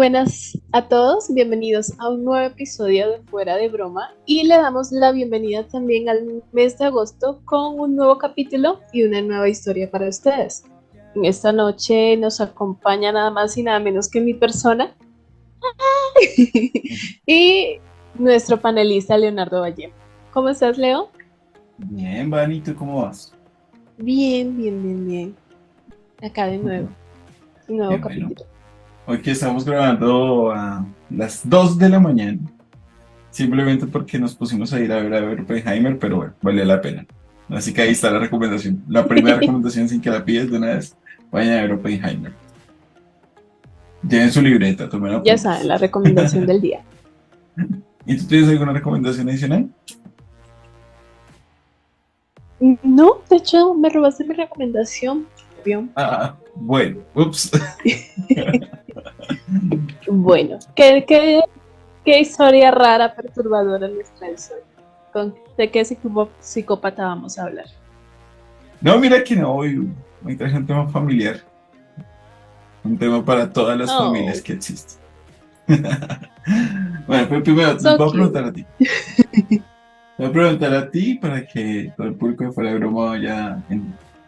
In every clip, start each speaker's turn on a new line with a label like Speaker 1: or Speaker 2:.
Speaker 1: buenas a todos, bienvenidos a un nuevo episodio de Fuera de Broma y le damos la bienvenida también al mes de agosto con un nuevo capítulo y una nueva historia para ustedes. En esta noche nos acompaña nada más y nada menos que mi persona y nuestro panelista Leonardo Valle. ¿Cómo estás, Leo?
Speaker 2: Bien, Vani, ¿tú cómo vas?
Speaker 1: Bien. Acá de nuevo, un
Speaker 2: Qué
Speaker 1: nuevo
Speaker 2: bueno.
Speaker 1: capítulo.
Speaker 2: Hoy que estamos grabando a las 2 de la mañana, simplemente porque nos pusimos a ir a ver Oppenheimer, pero bueno, valió la pena. Así que ahí está la recomendación. La primera recomendación sin que la pides de una vez, vayan a ver Oppenheimer. Lleven su libreta, tomen
Speaker 1: Ya saben,
Speaker 2: apuntes.
Speaker 1: la recomendación del día.
Speaker 2: ¿Y tú tienes alguna recomendación adicional?
Speaker 1: No, de hecho, me robaste mi recomendación. Obvio.
Speaker 2: Bueno, ups.
Speaker 1: Bueno, ¿qué historia rara, perturbadora les trae el sol? ¿De qué psicópata vamos a hablar?
Speaker 2: No, mira que no, hoy traje un tema familiar, un tema para todas las familias
Speaker 1: Oh,
Speaker 2: que existen. Bueno, pero primero te
Speaker 1: so
Speaker 2: voy a
Speaker 1: cute.
Speaker 2: preguntar a ti. Te voy a preguntar a ti para que todo el público de Fuera de Broma vaya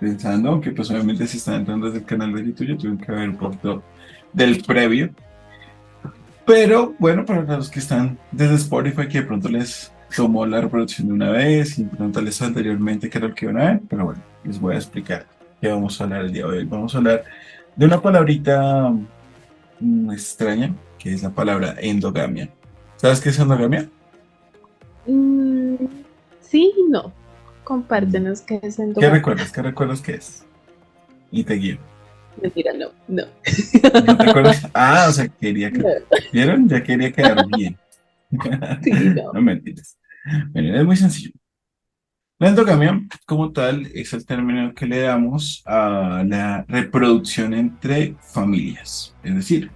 Speaker 2: pensando, aunque pues obviamente si están entrando desde el canal de YouTube, yo tuve que ver un poquito del previo. Pero bueno, para los que están desde Spotify, que de pronto les tomó la reproducción de una vez y preguntarles anteriormente qué era lo que iban a ver, pero bueno, les voy a explicar qué vamos a hablar el día de hoy. Vamos a hablar de una palabrita extraña, que es la palabra endogamia. ¿Sabes qué es endogamia?
Speaker 1: Mm, sí y no.
Speaker 2: Mm.
Speaker 1: Compártenos qué es
Speaker 2: ¿Qué
Speaker 1: endogamia.
Speaker 2: recuerdas? ¿Qué recuerdas que es? Y te guío.
Speaker 1: Mentira, no.
Speaker 2: ¿No te acuerdas? Ah, o sea, quería que...
Speaker 1: No,
Speaker 2: ¿Vieron? Ya quería quedar bien.
Speaker 1: sí, no.
Speaker 2: No mentiras. Bueno, es muy sencillo. La endogamia, como tal, es el término que le damos a la reproducción entre familias. Es decir,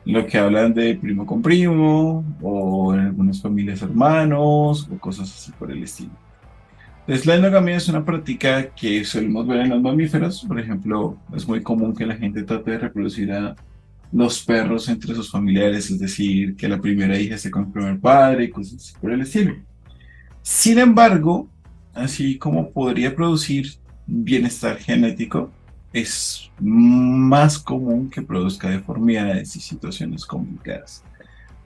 Speaker 2: lo que hablan de primo con primo, o en algunas familias hermanos, o cosas así por el estilo. Entonces, la endogamia es una práctica que solemos ver en los mamíferos. Por ejemplo, es muy común que la gente trate de reproducir a los perros entre sus familiares, es decir, que la primera hija esté con el primer padre y cosas así por el estilo. Sin embargo, así como podría producir bienestar genético, es más común que produzca deformidades y situaciones complicadas.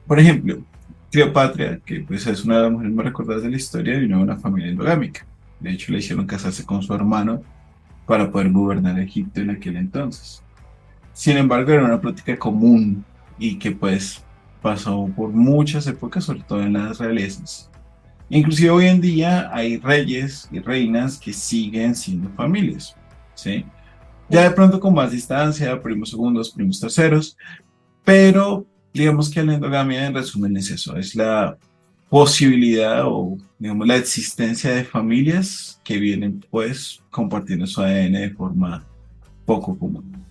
Speaker 2: Por ejemplo, Cleopatra, que pues es una de las mujeres más recordadas de la historia, vino de una familia endogámica. De hecho, le hicieron casarse con su hermano para poder gobernar Egipto en aquel entonces. Sin embargo, era una práctica común y que pues pasó por muchas épocas, sobre todo en las realezas. Inclusive hoy en día hay reyes y reinas que siguen siendo familias, ¿sí? Ya de pronto con más distancia, primos segundos, primos terceros, pero digamos que la endogamia en resumen es eso, es la posibilidad o digamos la existencia de familias que vienen pues compartiendo su ADN de forma poco común.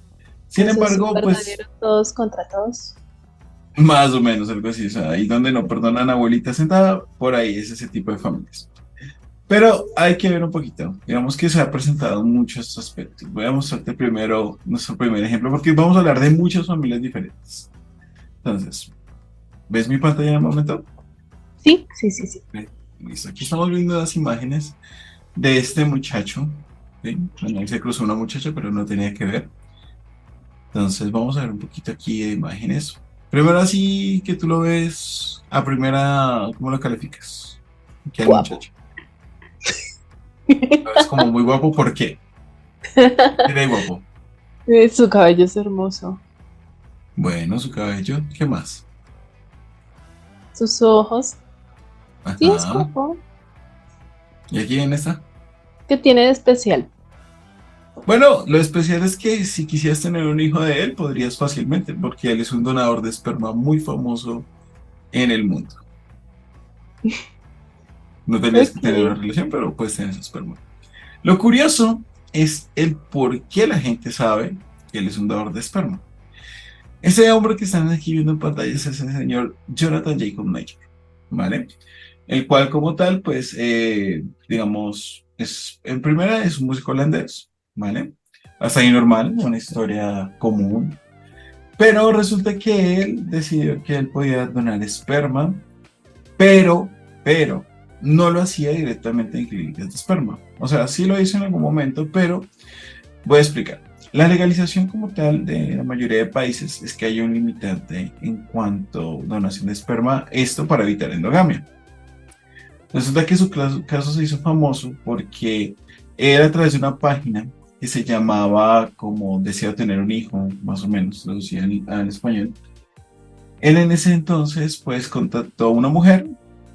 Speaker 2: Sin
Speaker 1: Eso es un
Speaker 2: embargo, pues
Speaker 1: verdadero todos contra todos.
Speaker 2: más o menos algo así, o sea, ahí donde no perdonan a abuelita sentada, por ahí es ese tipo de familias. Pero hay que ver un poquito, digamos que se ha presentado muchos aspectos. Voy a mostrarte primero nuestro primer ejemplo porque vamos a hablar de muchas familias diferentes. Entonces, ¿ves mi pantalla en el momento?
Speaker 1: Sí.
Speaker 2: Bien, listo, aquí estamos viendo las imágenes de este muchacho. ¿Sí? Bueno, ahí se cruzó una muchacha, pero no tenía que ver. Entonces, vamos a ver un poquito aquí de imágenes. Primero, así que tú lo ves a primera, ¿cómo lo calificas? Aquí al
Speaker 1: Guapo.
Speaker 2: muchacho. Lo ves como muy guapo, ¿por qué? ¿Qué de guapo?
Speaker 1: Su cabello es hermoso.
Speaker 2: Bueno, su cabello, ¿qué más?
Speaker 1: Sus ojos. Sí, es
Speaker 2: Ajá.
Speaker 1: guapo.
Speaker 2: ¿Y aquí en esta?
Speaker 1: ¿Qué tiene de especial?
Speaker 2: Bueno, lo especial es que si quisieras tener un hijo de él, podrías fácilmente, porque él es un donador de esperma muy famoso en el mundo. No tendrías que tener una
Speaker 1: Ok.
Speaker 2: relación, pero puedes tener ese esperma. Lo curioso es el por qué la gente sabe que él es un donador de esperma. Ese hombre que están aquí viendo en pantalla es ese señor Jonathan Jacob Major, ¿vale? El cual como tal, pues, digamos, en primera es un músico holandés, ¿vale? Hasta ahí normal, una historia común. Pero resulta que él decidió que él podía donar esperma, pero no lo hacía directamente en clínicas de esperma. O sea, sí lo hizo en algún momento, pero voy a explicar. La legalización como tal de la mayoría de países es que hay un limitante en cuanto a donación de esperma, esto para evitar endogamia. Resulta que su caso se hizo famoso porque era a través de una página que se llamaba como Deseo tener un hijo, más o menos, traducida al español. Él en ese entonces pues contactó a una mujer,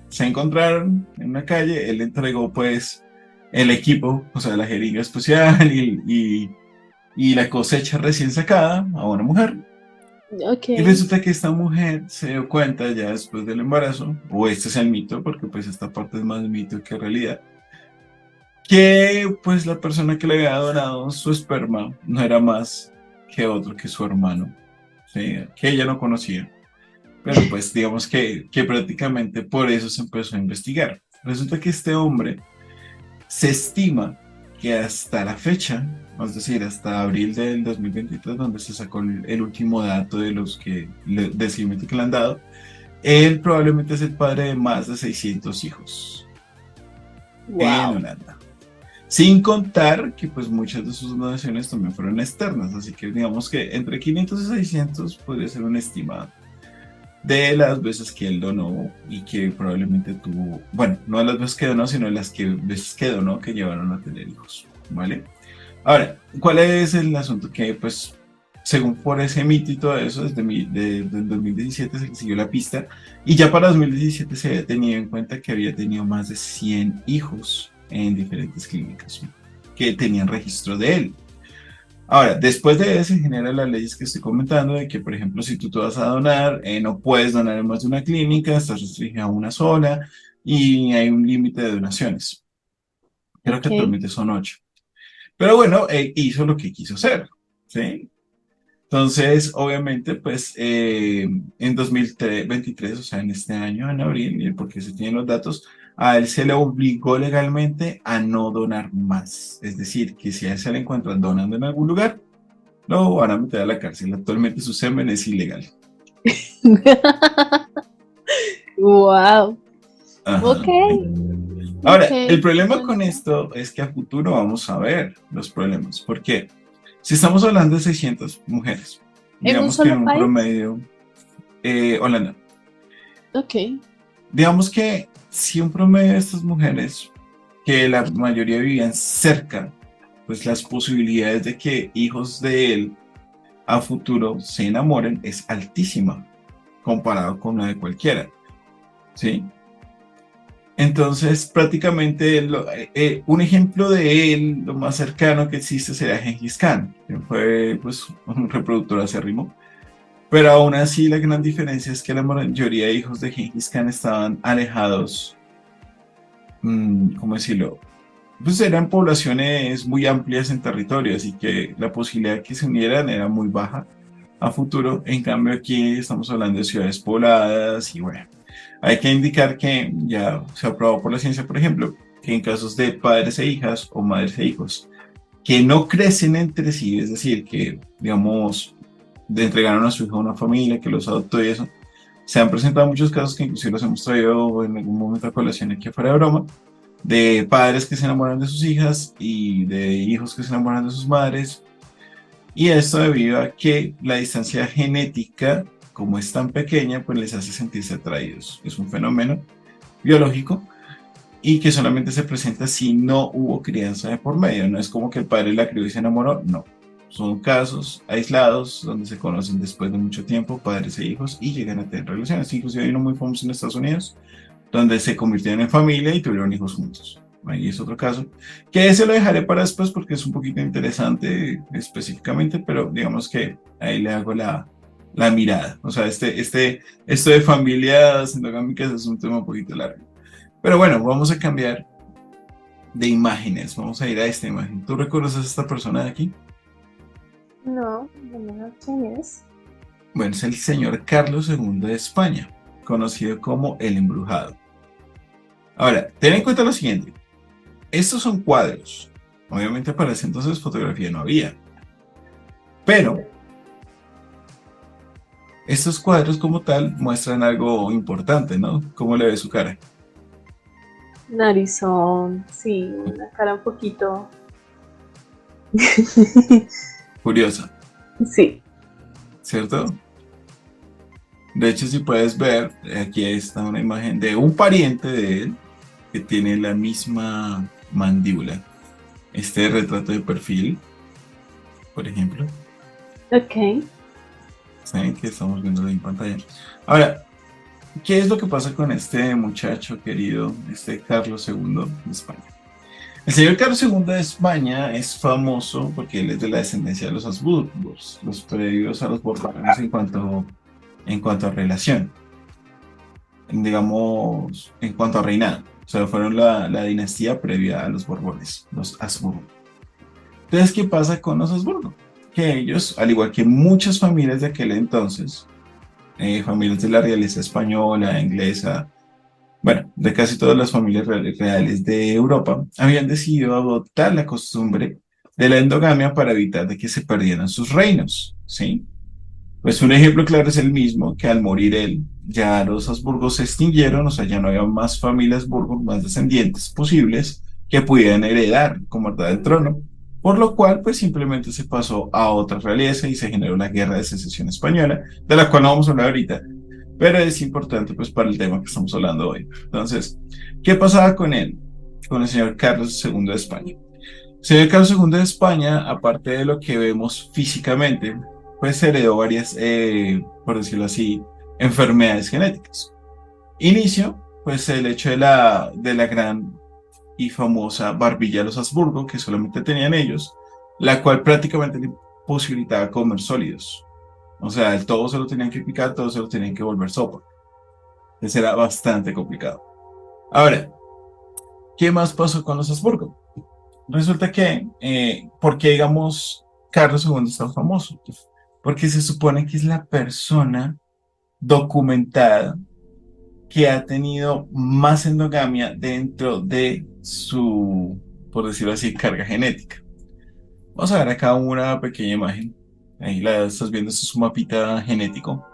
Speaker 2: se encontraron en una calle, él le entregó pues el equipo, o sea, la jeringa especial y la cosecha recién sacada a una mujer.
Speaker 1: Ok,
Speaker 2: Y resulta que esta mujer se dio cuenta ya después del embarazo, o este es el mito, porque pues esta parte es más mito que realidad, que pues la persona que le había donado su esperma no era más que otro que su hermano, ¿sí? Que ella no conocía. Pero pues digamos que prácticamente por eso se empezó a investigar. Resulta que este hombre se estima que hasta la fecha, es decir, hasta abril del 2023, donde se sacó el último dato de los del seguimiento que le han dado, él probablemente es el padre de más de 600 hijos en
Speaker 1: wow.
Speaker 2: Holanda. Sin contar que pues muchas de sus donaciones también fueron externas, así que digamos que entre 500 y 600 podría ser un estimado de las veces que él donó y que probablemente tuvo, bueno, no de las veces que donó, sino de las veces que donó que llevaron a tener hijos, ¿vale? Ahora, ¿cuál es el asunto? Que pues, según por ese mito y todo eso, del 2017 se le siguió la pista y ya para 2017 se había tenido en cuenta que había tenido más de 100 hijos en diferentes clínicas que tenían registro de él. Ahora, después de eso se generan las leyes que estoy comentando de que, por ejemplo, si tú te vas a donar, no puedes donar en más de una clínica, estás restringido a una sola y hay un límite de donaciones. Creo que
Speaker 1: Ok,
Speaker 2: actualmente son 8. Pero bueno, hizo lo que quiso hacer, ¿sí? Entonces, obviamente, pues en 2023, o sea, en este año, en abril, y porque se tienen los datos, a él se le obligó legalmente a no donar más. Es decir, que si a él se le encuentra donando en algún lugar, lo van a meter a la cárcel. Actualmente su semen es ilegal.
Speaker 1: wow. Ok,
Speaker 2: Ajá.
Speaker 1: ok,
Speaker 2: Ahora, el problema
Speaker 1: bueno.
Speaker 2: con esto es que a futuro vamos a ver los problemas. ¿Por qué? Si estamos hablando de 600 mujeres,
Speaker 1: ¿En un
Speaker 2: digamos que en
Speaker 1: solo
Speaker 2: un
Speaker 1: país?
Speaker 2: promedio, Holanda,
Speaker 1: Ok,
Speaker 2: digamos que si un promedio de estas mujeres, que la mayoría vivían cerca, pues las posibilidades de que hijos de él a futuro se enamoren es altísima comparado con la de cualquiera, ¿sí? Entonces, prácticamente un ejemplo de él, lo más cercano que existe sería Gengis Khan, que fue pues, un reproductor acérrimo. Pero aún así, la gran diferencia es que la mayoría de hijos de Gengis Khan estaban alejados, ¿cómo decirlo? Pues eran poblaciones muy amplias en territorio, así que la posibilidad de que se unieran era muy baja a futuro. En cambio, aquí estamos hablando de ciudades pobladas y bueno. Hay que indicar que ya se ha probado por la ciencia, por ejemplo, que en casos de padres e hijas o madres e hijos que no crecen entre sí, es decir, que, digamos, entregaron a su hijo a una familia que los adoptó y eso, se han presentado muchos casos que inclusive los hemos traído en algún momento a colación aquí fuera de broma, de padres que se enamoran de sus hijas y de hijos que se enamoran de sus madres, y esto debido a que la distancia genética, como es tan pequeña, pues les hace sentirse atraídos. Es un fenómeno biológico y que solamente se presenta si no hubo crianza de por medio. No es como que el padre la crió y se enamoró, no. Son casos aislados donde se conocen después de mucho tiempo padres e hijos y llegan a tener relaciones. Inclusive hay uno muy famoso en Estados Unidos donde se convirtieron en familia y tuvieron hijos juntos. Ahí es otro caso, que ese lo dejaré para después porque es un poquito interesante específicamente, pero digamos que ahí le hago la mirada. O sea, esto de familias endogámicas es un tema un poquito largo. Pero bueno, vamos a cambiar de imágenes. Vamos a ir a esta imagen. ¿Tú reconoces a esta persona de aquí?
Speaker 1: no, no me quién es.
Speaker 2: Bueno, es el señor Carlos II de España, conocido como el Embrujado. Ahora, ten en cuenta lo siguiente. Estos son cuadros. Obviamente para ese entonces fotografía no había. Pero Estos cuadros como tal muestran algo importante, ¿no? ¿Cómo le ve su cara?
Speaker 1: Narizón, sí, una cara un poquito.
Speaker 2: Curiosa,
Speaker 1: Sí.
Speaker 2: ¿cierto? De hecho, si puedes ver, aquí está una imagen de un pariente de él que tiene la misma mandíbula. Este retrato de perfil, por ejemplo,
Speaker 1: Ok.
Speaker 2: ¿saben? Que estamos viendo en pantalla. Ahora, ¿qué es lo que pasa con este muchacho querido, este Carlos segundo de España? El señor Carlos segundo de España es famoso porque él es de la descendencia de los Habsburgos, los previos a los Borbones en cuanto a relación, digamos, en cuanto a reinado. O sea, fueron la dinastía previa a los Borbones, los Habsburgo. Entonces, ¿qué pasa con los Habsburgo? Que ellos, al igual que muchas familias de aquel entonces, familias de la realeza española, inglesa, bueno, de casi todas las familias reales de Europa, habían decidido adoptar la costumbre de la endogamia para evitar de que se perdieran sus reinos, ¿sí? Pues un ejemplo claro es el mismo, que al morir él, ya los Habsburgos se extinguieron, o sea, ya no había más familias Habsburgo, más descendientes posibles que pudieran heredar como verdad el trono, por lo cual pues simplemente se pasó a otra realeza y se generó la Guerra de Secesión Española, de la cual no vamos a hablar ahorita, pero es importante pues para el tema que estamos hablando hoy. Entonces, ¿qué pasaba con él? Con el señor Carlos II de España. El señor Carlos II de España, aparte de lo que vemos físicamente, pues heredó varias, por decirlo así, enfermedades genéticas. Inicio, pues el hecho de la gran y famosa barbilla de los Habsburgo, que solamente tenían ellos, la cual prácticamente le posibilitaba comer sólidos. O sea, el todo se lo tenían que picar, todo se lo tenían que volver sopa. Entonces era bastante complicado. Ahora, ¿qué más pasó con los Habsburgo? Resulta que, ¿por qué, digamos, Carlos II es tan famoso? Porque se supone que es la persona documentada que ha tenido más endogamia dentro de su, por decirlo así, carga genética. Vamos a ver acá una pequeña imagen. Ahí la estás viendo, este es un mapita genético.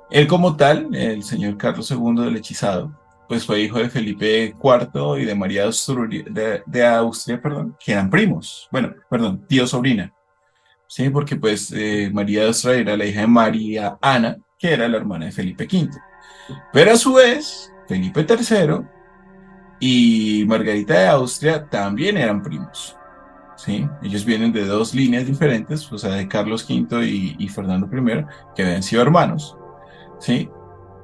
Speaker 2: Él como tal, el señor Carlos II del Hechizado, pues fue hijo de Felipe IV y de María de Austria, perdón, que eran primos. Bueno, perdón, tío sobrina. Sí, porque pues María de Austria era la hija de María Ana, que era la hermana de Felipe V. Pero a su vez, Felipe III y Margarita de Austria también eran primos. ¿Sí? Ellos vienen de dos líneas diferentes, o sea, de Carlos V y Fernando I, que habían sido hermanos. ¿Sí?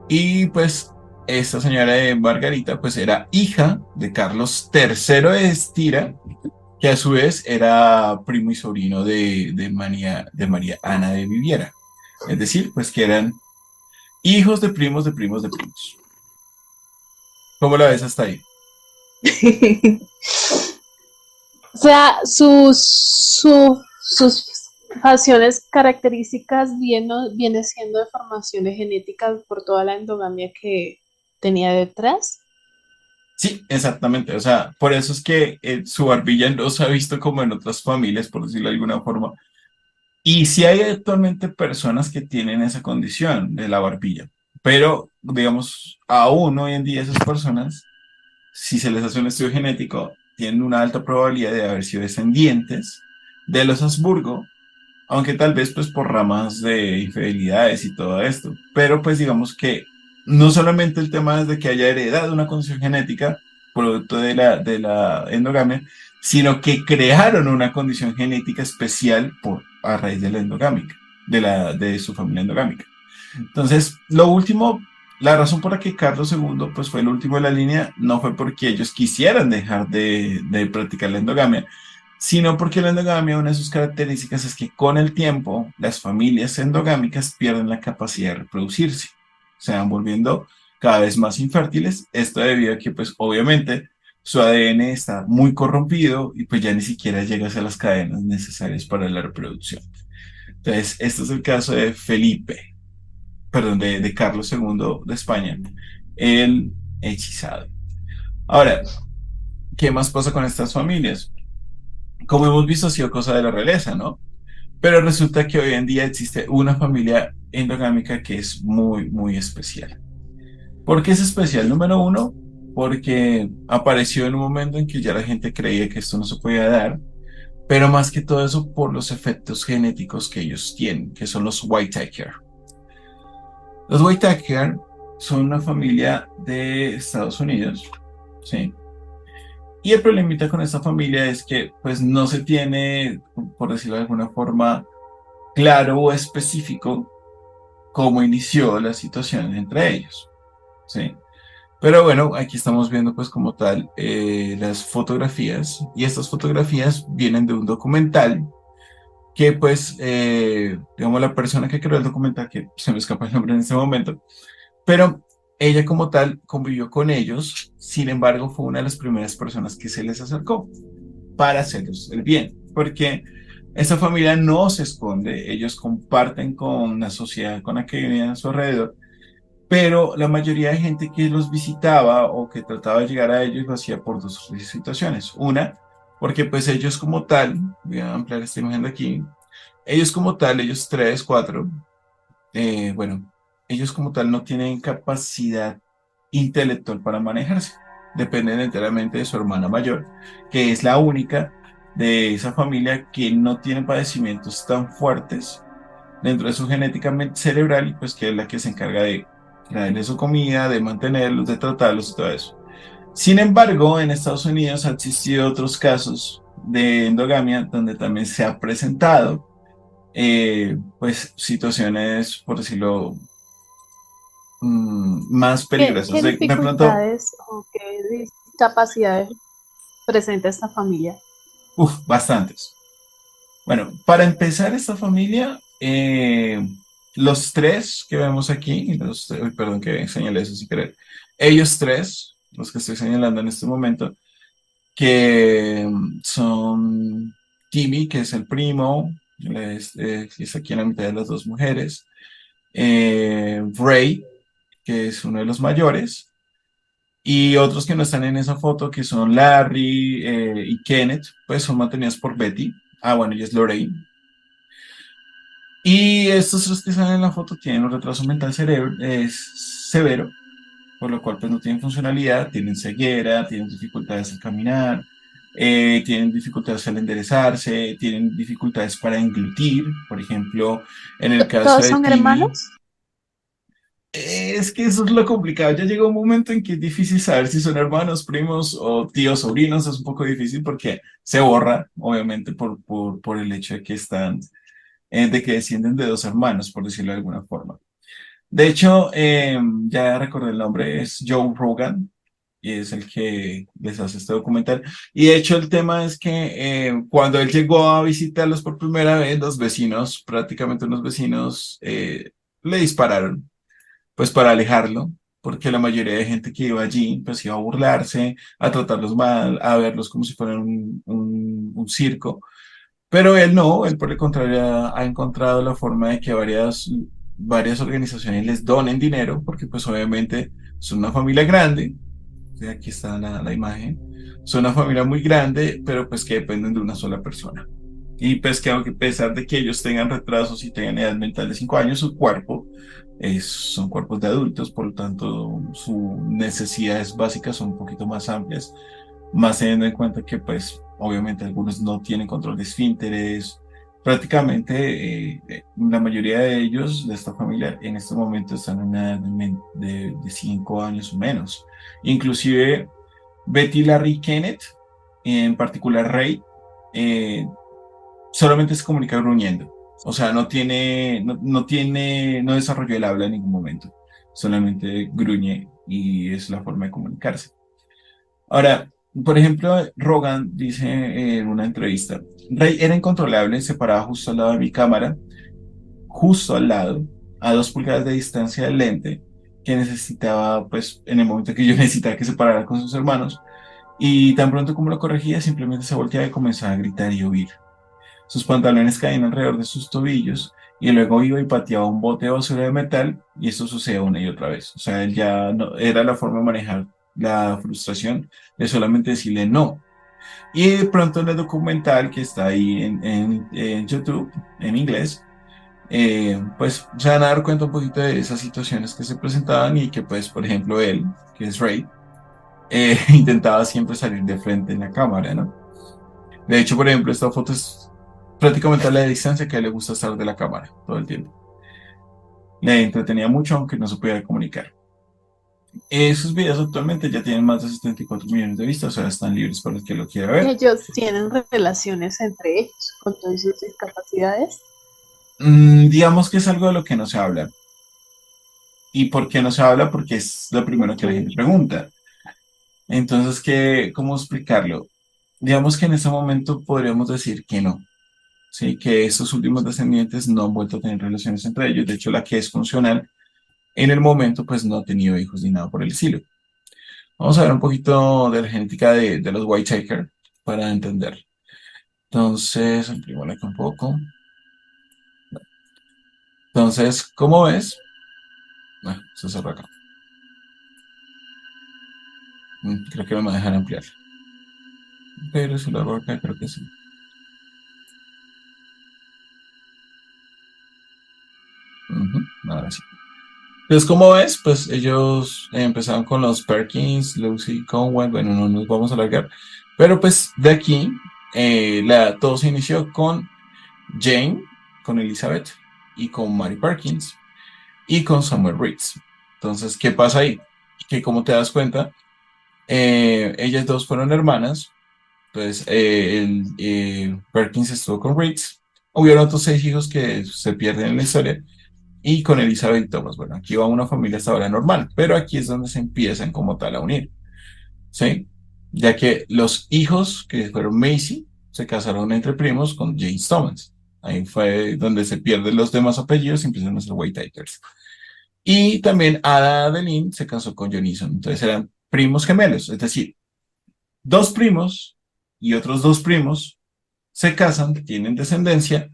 Speaker 2: Y pues esta señora de Margarita pues era hija de Carlos III de Estira, que a su vez era primo y sobrino de María Ana de Viviera. Es decir, pues que eran hijos de primos de primos de primos. ¿Cómo la ves hasta ahí?
Speaker 1: O sea, sus facciones características viene siendo deformaciones genéticas por toda la endogamia que tenía detrás.
Speaker 2: Sí, exactamente. O sea, por eso es que su barbilla no se ha visto como en otras familias, por decirlo de alguna forma. Y sí hay actualmente personas que tienen esa condición de la barbilla, pero digamos, aún hoy en día esas personas, si se les hace un estudio genético, tienen una alta probabilidad de haber sido descendientes de los Habsburgo, aunque tal vez pues por ramas de infidelidades y todo esto. Pero pues digamos que no solamente el tema es de que haya heredado una condición genética, producto de la endogamia, sino que crearon una condición genética especial a raíz de la endogámica, de su familia endogámica. Entonces, lo último, la razón por la que Carlos II pues, fue el último de la línea no fue porque ellos quisieran dejar de practicar la endogamia, sino porque la endogamia, una de sus características es que con el tiempo las familias endogámicas pierden la capacidad de reproducirse, se van volviendo cada vez más infértiles, esto debido a que pues obviamente su ADN está muy corrompido y pues ya ni siquiera llega a las cadenas necesarias para la reproducción. Entonces, este es el caso de Felipe, perdón, de Carlos II de España, el hechizado. Ahora, ¿qué más pasa con estas familias? Como hemos visto, ha sido cosa de la realeza, ¿no? Pero resulta que hoy en día existe una familia endogámica que es muy, muy especial. ¿Por qué es especial? Número uno, porque apareció en un momento en que ya la gente creía que esto no se podía dar, pero más que todo eso por los efectos genéticos que ellos tienen, que son los Whitaker. Los Whitaker son una familia de Estados Unidos, ¿sí? Y el problemita con esta familia es que pues no se tiene, por decirlo de alguna forma, claro o específico cómo inició la situación entre ellos, ¿sí? Pero bueno, aquí estamos viendo pues como tal las fotografías y estas fotografías vienen de un documental que pues, digamos, la persona que creó el documental, que se me escapa el nombre en este momento, pero ella como tal convivió con ellos, sin embargo fue una de las primeras personas que se les acercó para hacerles el bien, porque esta familia no se esconde, ellos comparten con la sociedad con la que vivían a su alrededor, pero la mayoría de gente que los visitaba o que trataba de llegar a ellos lo hacía por dos situaciones. Una, porque pues ellos como tal, voy a ampliar esta imagen de aquí, ellos como tal, ellos tres, cuatro, bueno, ellos como tal no tienen capacidad intelectual para manejarse. Dependen enteramente de su hermana mayor, que es la única de esa familia que no tiene padecimientos tan fuertes dentro de su genética cerebral y pues que es la que se encarga de traerles su comida, de mantenerlos, de tratarlos y todo eso. Sin embargo, en Estados Unidos han existido otros casos de endogamia donde también se ha presentado pues situaciones, por decirlo, más peligrosas.
Speaker 1: ¿Qué
Speaker 2: De pronto,
Speaker 1: dificultades o qué discapacidades presenta esta familia?
Speaker 2: bastantes. Bueno, para empezar esta familia, los tres que vemos aquí, uy, perdón que señalé eso sin querer, ellos tres, los que estoy señalando en este momento, que son Timmy, que es el primo, es aquí en la mitad de las dos mujeres, Ray, que es uno de los mayores, y otros que no están en esa foto, que son Larry y Kenneth, pues son mantenidos por Betty. Ah, bueno, y es Lorraine. Y estos los que salen en la foto tienen un retraso mental es severo, por lo cual pues no tienen funcionalidad, tienen ceguera, tienen dificultades al caminar, tienen dificultades al enderezarse, tienen dificultades para englutir, por ejemplo, en el caso
Speaker 1: ¿Todos
Speaker 2: de
Speaker 1: son
Speaker 2: Timmy.
Speaker 1: hermanos?
Speaker 2: Es que eso es lo complicado. Ya llega un momento en que es difícil saber si son hermanos, primos o tíos, sobrinos. Es un poco difícil porque se borra, obviamente, por el hecho de que están, de que descienden de dos hermanos, por decirlo de alguna forma. De hecho, ya recordé el nombre, es Joe Rogan, y es el que les hace este documental. Y de hecho, el tema es que cuando él llegó a visitarlos por primera vez, los vecinos, prácticamente unos vecinos, le dispararon pues para alejarlo, porque la mayoría de gente que iba allí pues iba a burlarse, a tratarlos mal, a verlos como si fueran un circo, pero él no, él por el contrario ha encontrado la forma de que varias organizaciones les donen dinero, porque pues obviamente son una familia grande, aquí está la imagen, son una familia muy grande, pero pues que dependen de una sola persona. Y pues que aunque a pesar de que ellos tengan retrasos y tengan edad mental de 5 años, su cuerpo son cuerpos de adultos, por lo tanto sus necesidades básicas son un poquito más amplias, más teniendo en cuenta que pues obviamente algunos no tienen control de esfínteres. Prácticamente la mayoría de ellos, de esta familia, en este momento están en una edad de 5 años o menos. Inclusive Betty, Larry y Kenneth, en particular Ray, eh, solamente se comunica gruñendo. O sea, no desarrolló el habla en ningún momento. Solamente gruñe y es la forma de comunicarse. Ahora, por ejemplo, Rogan dice en una entrevista, Ray era incontrolable, se paraba justo al lado de mi cámara, justo al lado, a 2 pulgadas de distancia del lente, que necesitaba, pues, en el momento que yo necesitaba que se parara con sus hermanos, y tan pronto como lo corregía, simplemente se volteaba y comenzaba a gritar y huir. Sus pantalones caían alrededor de sus tobillos y luego iba y pateaba un bote de basura de metal y esto sucedía una y otra vez. O sea, él ya no, era la forma de manejar la frustración de solamente decirle no. Y de pronto en el documental que está ahí en YouTube, en inglés, pues se van a dar cuenta un poquito de esas situaciones que se presentaban y que pues, por ejemplo, él, que es Ray, intentaba siempre salir de frente en la cámara, ¿no? De hecho, por ejemplo, esta foto es prácticamente a la distancia que a él le gusta estar de la cámara todo el tiempo. Le entretenía mucho, aunque no se pudiera comunicar. Esos videos actualmente ya tienen más de 74 millones de vistas, o sea, están libres para el que lo quiera ver.
Speaker 1: Ellos tienen relaciones entre ellos con todas sus discapacidades.
Speaker 2: Digamos que es algo de lo que no se habla. ¿Y por qué no se habla? Porque es lo primero que la gente
Speaker 1: Ok,
Speaker 2: pregunta. Entonces, ¿cómo explicarlo? Digamos que en este momento podríamos decir que no, ¿sí? Que estos últimos descendientes no han vuelto a tener relaciones entre ellos. De hecho, la que es funcional en el momento, pues no ha tenido hijos ni nada por el estilo. Vamos a ver un poquito de la genética de los Whitaker para entender. Entonces, ampliémosla acá un poco. Entonces, ¿cómo ves? Ah, se cerró acá. Creo que me va a dejar ampliar. Pero si lo hago acá, creo que sí. Ujú, ahora sí. Entonces, ¿cómo ves? Pues ellos empezaron con los Perkins, Lucy, Conwell, bueno, no nos vamos a alargar, pero pues de aquí todo se inició con Jane, con Elizabeth y con Mary Perkins y con Samuel Riggs. Entonces, ¿qué pasa ahí? Que como te das cuenta, ellas dos fueron hermanas, entonces Perkins estuvo con Riggs, hubieron otros 6 hijos que se pierden en la historia y con Elizabeth Thomas. Bueno, aquí va una familia hasta ahora normal, pero aquí es donde se empiezan como tal a unir, ¿sí? Ya que los hijos que fueron Macy se casaron entre primos con James Thomas. Ahí fue donde se pierden los demás apellidos y empiezan a ser Whitakers. Y también Ada Adeline se casó con John Eason. Entonces eran primos gemelos, es decir, dos primos y otros dos primos se casan, tienen descendencia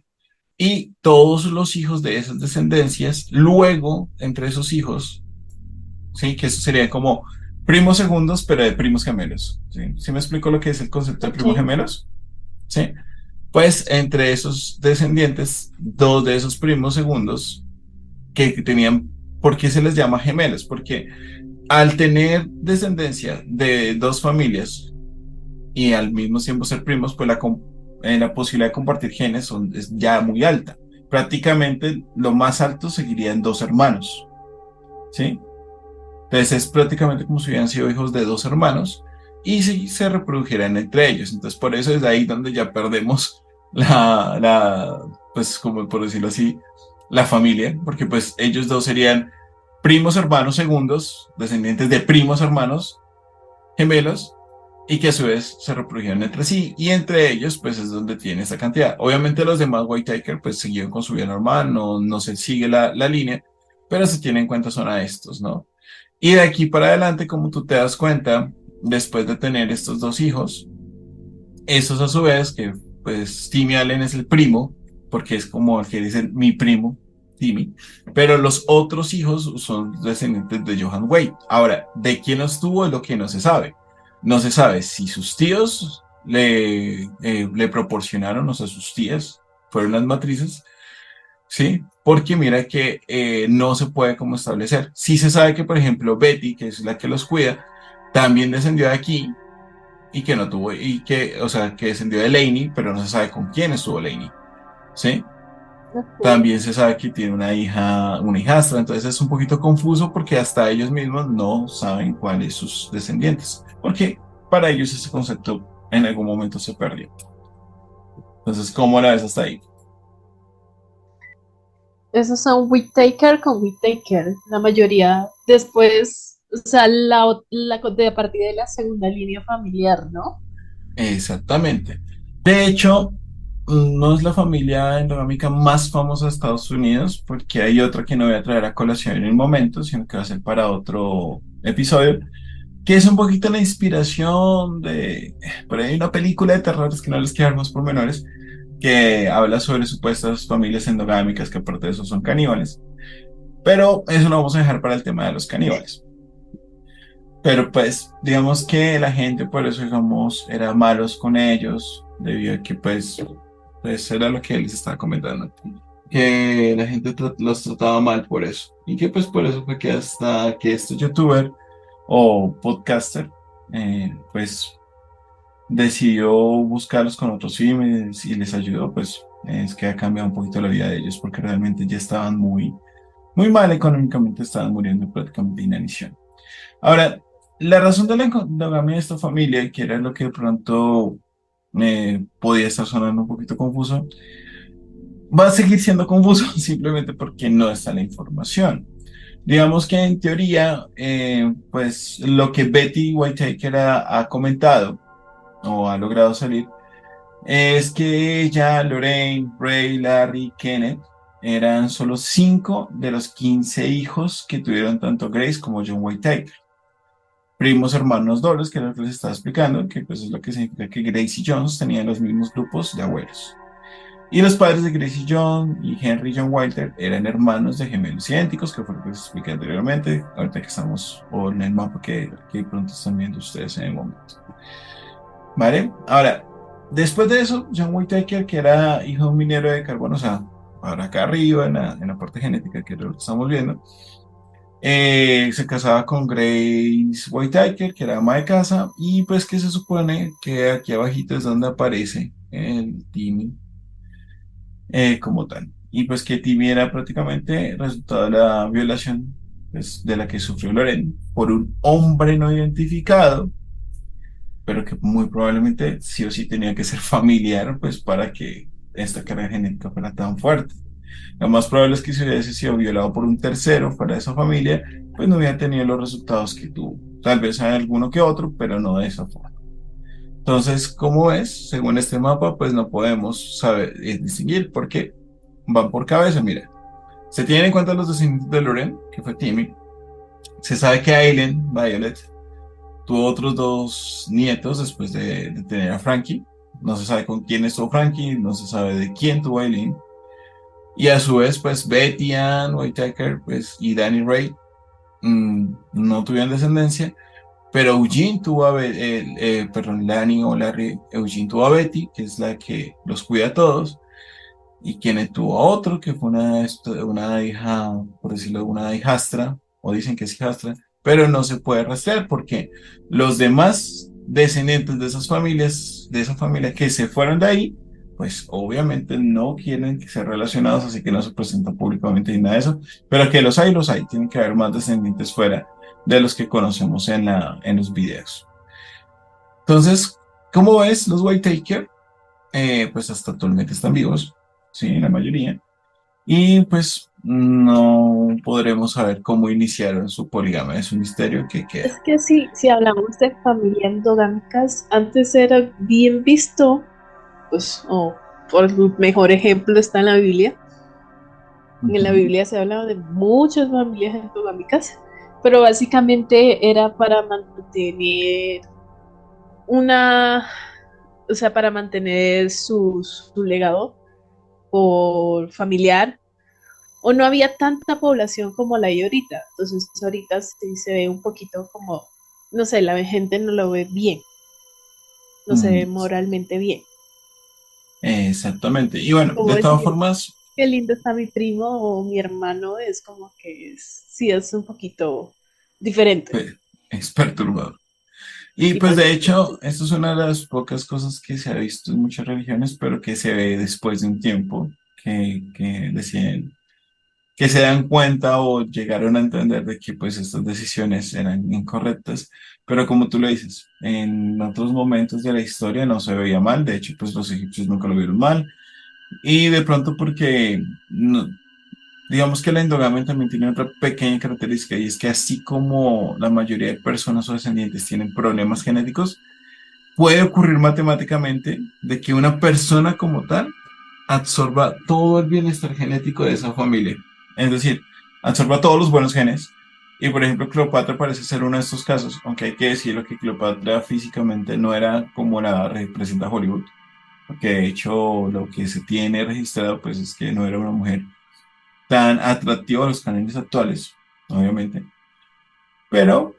Speaker 2: y todos los hijos de esas descendencias, luego, entre esos hijos, ¿sí? Que eso sería como primos segundos, pero de primos gemelos, ¿sí? ¿Sí me explico lo que es el concepto de
Speaker 1: ok,
Speaker 2: primos gemelos? ¿Sí? Pues entre esos descendientes, dos de esos primos segundos que tenían, ¿por qué se les llama gemelos? Porque al tener descendencia de dos familias y al mismo tiempo ser primos, pues la posibilidad de compartir genes es ya muy alta. Prácticamente lo más alto seguirían dos hermanos, ¿sí? Entonces es prácticamente como si hubieran sido hijos de dos hermanos y si se reprodujeran entre ellos. Entonces por eso es ahí donde ya perdemos pues como por decirlo así, la familia, porque pues ellos dos serían primos hermanos segundos, descendientes de primos hermanos gemelos, y que a su vez se reprodujeron entre sí, y entre ellos, pues es donde tiene esta cantidad. Obviamente los demás Whitaker, pues siguieron con su vida normal, no se sigue la línea, pero se tiene en cuenta son a estos, ¿no? Y de aquí para adelante, como tú te das cuenta, después de tener estos dos hijos, esos a su vez, que pues Timmy Allen es el primo, porque es como el que dice mi primo, Timmy, pero los otros hijos son descendientes de Johan Wade. Ahora, ¿de quién los tuvo? Es lo que no se sabe. No se sabe si sus tíos le proporcionaron, o sea, sus tías fueron las matrices, ¿sí? Porque mira que no se puede como establecer. Sí se sabe que, por ejemplo, Betty, que es la que los cuida, también descendió de aquí y que no tuvo, y que, o sea, que descendió de Laney, pero no se sabe con quién estuvo Laney, ¿sí?
Speaker 1: ok.
Speaker 2: También se sabe que tiene una hija, una hijastra, entonces es un poquito confuso porque hasta ellos mismos no saben cuáles sus descendientes, porque para ellos ese concepto en algún momento se perdió. Entonces, ¿cómo la ves hasta ahí?
Speaker 1: Esos son Whittaker con Whittaker. La mayoría después, o sea, de a partir de la segunda línea familiar, ¿no?
Speaker 2: Exactamente. De hecho, no es la familia endogámica más famosa de Estados Unidos, porque hay otra que no voy a traer a colación en el momento, sino que va a ser para otro episodio, que es un poquito la inspiración por ahí hay una película de terror, es que no les quiero dar más pormenores, que habla sobre supuestas familias endogámicas que aparte de eso son caníbales, pero eso lo vamos a dejar para el tema de los caníbales. Pero pues, digamos que la gente por eso, digamos, era malos con ellos, debido a que pues era lo que él les estaba comentando. que la gente los trataba mal por eso. Y que pues por eso fue que hasta que este youtuber o podcaster, pues decidió buscarlos con otros filmes y les ayudó, pues es que ha cambiado un poquito la vida de ellos porque realmente ya estaban muy mal económicamente, estaban muriendo prácticamente de inanición. Ahora, la razón de la endogamia de esta familia, que era lo que de pronto podía estar sonando un poquito confuso, va a seguir siendo confuso simplemente porque no está la información. Digamos que en teoría, pues lo que Betty Whittaker ha comentado o ha logrado salir es que ella, Lorraine, Ray, Larry, Kenneth eran solo 5 de los 15 hijos que tuvieron tanto Grace como John Whittaker. Primos hermanos dobles, que era lo que les estaba explicando, que pues es lo que significa que Grace y Jones tenían los mismos grupos de abuelos. Y los padres de Grace y John y Henry y John Wilder eran hermanos de gemelos idénticos, que fue lo que les expliqué anteriormente, ahorita que estamos o en el mapa que pronto están viendo ustedes en el momento. ¿Vale? Ahora, después de eso, John Whittaker, que era hijo de un minero de carbono, o sea, ahora acá arriba en la parte genética, que es lo que estamos viendo, se casaba con Grace Whittaker, que era ama de casa, y pues que se supone que aquí abajito es donde aparece el Timmy como tal. Y pues que Timmy era prácticamente resultado de la violación pues, de la que sufrió Loren por un hombre no identificado, pero que muy probablemente sí o sí tenía que ser familiar, pues para que esta carga genética fuera tan fuerte. Lo más probable es que si hubiese sido violado por un tercero fuera de esa familia, pues no hubiera tenido los resultados que tuvo. Tal vez hay alguno que otro, pero no de esa forma. Entonces, ¿cómo es? Según este mapa, pues no podemos saber distinguir porque van por cabeza. Mira, se tienen en cuenta los descendientes de Loren, que fue Timmy. Se sabe que Aileen, Violet, tuvo otros dos nietos después de tener a Frankie. No se sabe con quién estuvo Frankie, no se sabe de quién tuvo Aileen. Y a su vez, pues Betty Ann Whittaker pues, y Danny Ray no tuvieron descendencia, pero Eugene tuvo a perdón, Lanny o Larry, Eugene tuvo a Betty, que es la que los cuida a todos, y quien tuvo a otro, que fue una hija, por decirlo, una hijastra, o dicen que es hijastra, pero no se puede rastrear porque los demás descendientes de esas familias, de esa familia que se fueron de ahí, pues obviamente no quieren ser relacionados, así que no se presentan públicamente ni nada de eso, pero que los hay, tienen que haber más descendientes fuera de los que conocemos en los videos. Entonces, ¿cómo ves los Whittaker? Pues hasta actualmente están vivos, sí, la mayoría. Y pues no podremos saber cómo iniciaron su poligamia, es un misterio que
Speaker 1: Es
Speaker 2: queda.
Speaker 1: que si hablamos de familias endogámicas, antes era bien visto, pues, o por el mejor ejemplo está en la Biblia. En la
Speaker 2: Ujú.
Speaker 1: Biblia se habla de muchas familias endogámicas, pero básicamente era para mantener una, o sea, para mantener su legado por familiar, o no había tanta población como la hay ahorita. Entonces ahorita sí se ve un poquito como, no sé, la gente no lo ve bien, no se ve
Speaker 2: Mm,
Speaker 1: moralmente bien.
Speaker 2: exactamente. Y bueno,
Speaker 1: Como
Speaker 2: de todas
Speaker 1: decir,
Speaker 2: formas,
Speaker 1: qué lindo está mi primo o mi hermano, es como que sí es un poquito diferente.
Speaker 2: pues, es perturbador. Y
Speaker 1: Y
Speaker 2: pues
Speaker 1: pues
Speaker 2: de
Speaker 1: sí,
Speaker 2: hecho, esto es una de las pocas cosas que se ha visto en muchas religiones, pero que se ve después de un tiempo que deciden que se dan cuenta o llegaron a entender de que pues estas decisiones eran incorrectas, pero como tú lo dices, en otros momentos de la historia no se veía mal, de hecho pues los egipcios nunca lo vieron mal, y de pronto porque digamos que la endogamia también tiene otra pequeña característica y es que así como la mayoría de personas o descendientes tienen problemas genéticos, puede ocurrir matemáticamente de que una persona como tal absorba todo el bienestar genético de esa familia. Es decir, absorba todos los buenos genes. Y por ejemplo, Cleopatra parece ser uno de estos casos, aunque hay que decirlo que Cleopatra físicamente no era como la representa Hollywood, porque de hecho lo que se tiene registrado pues es que no era una mujer tan atractiva a los cánones actuales, obviamente, pero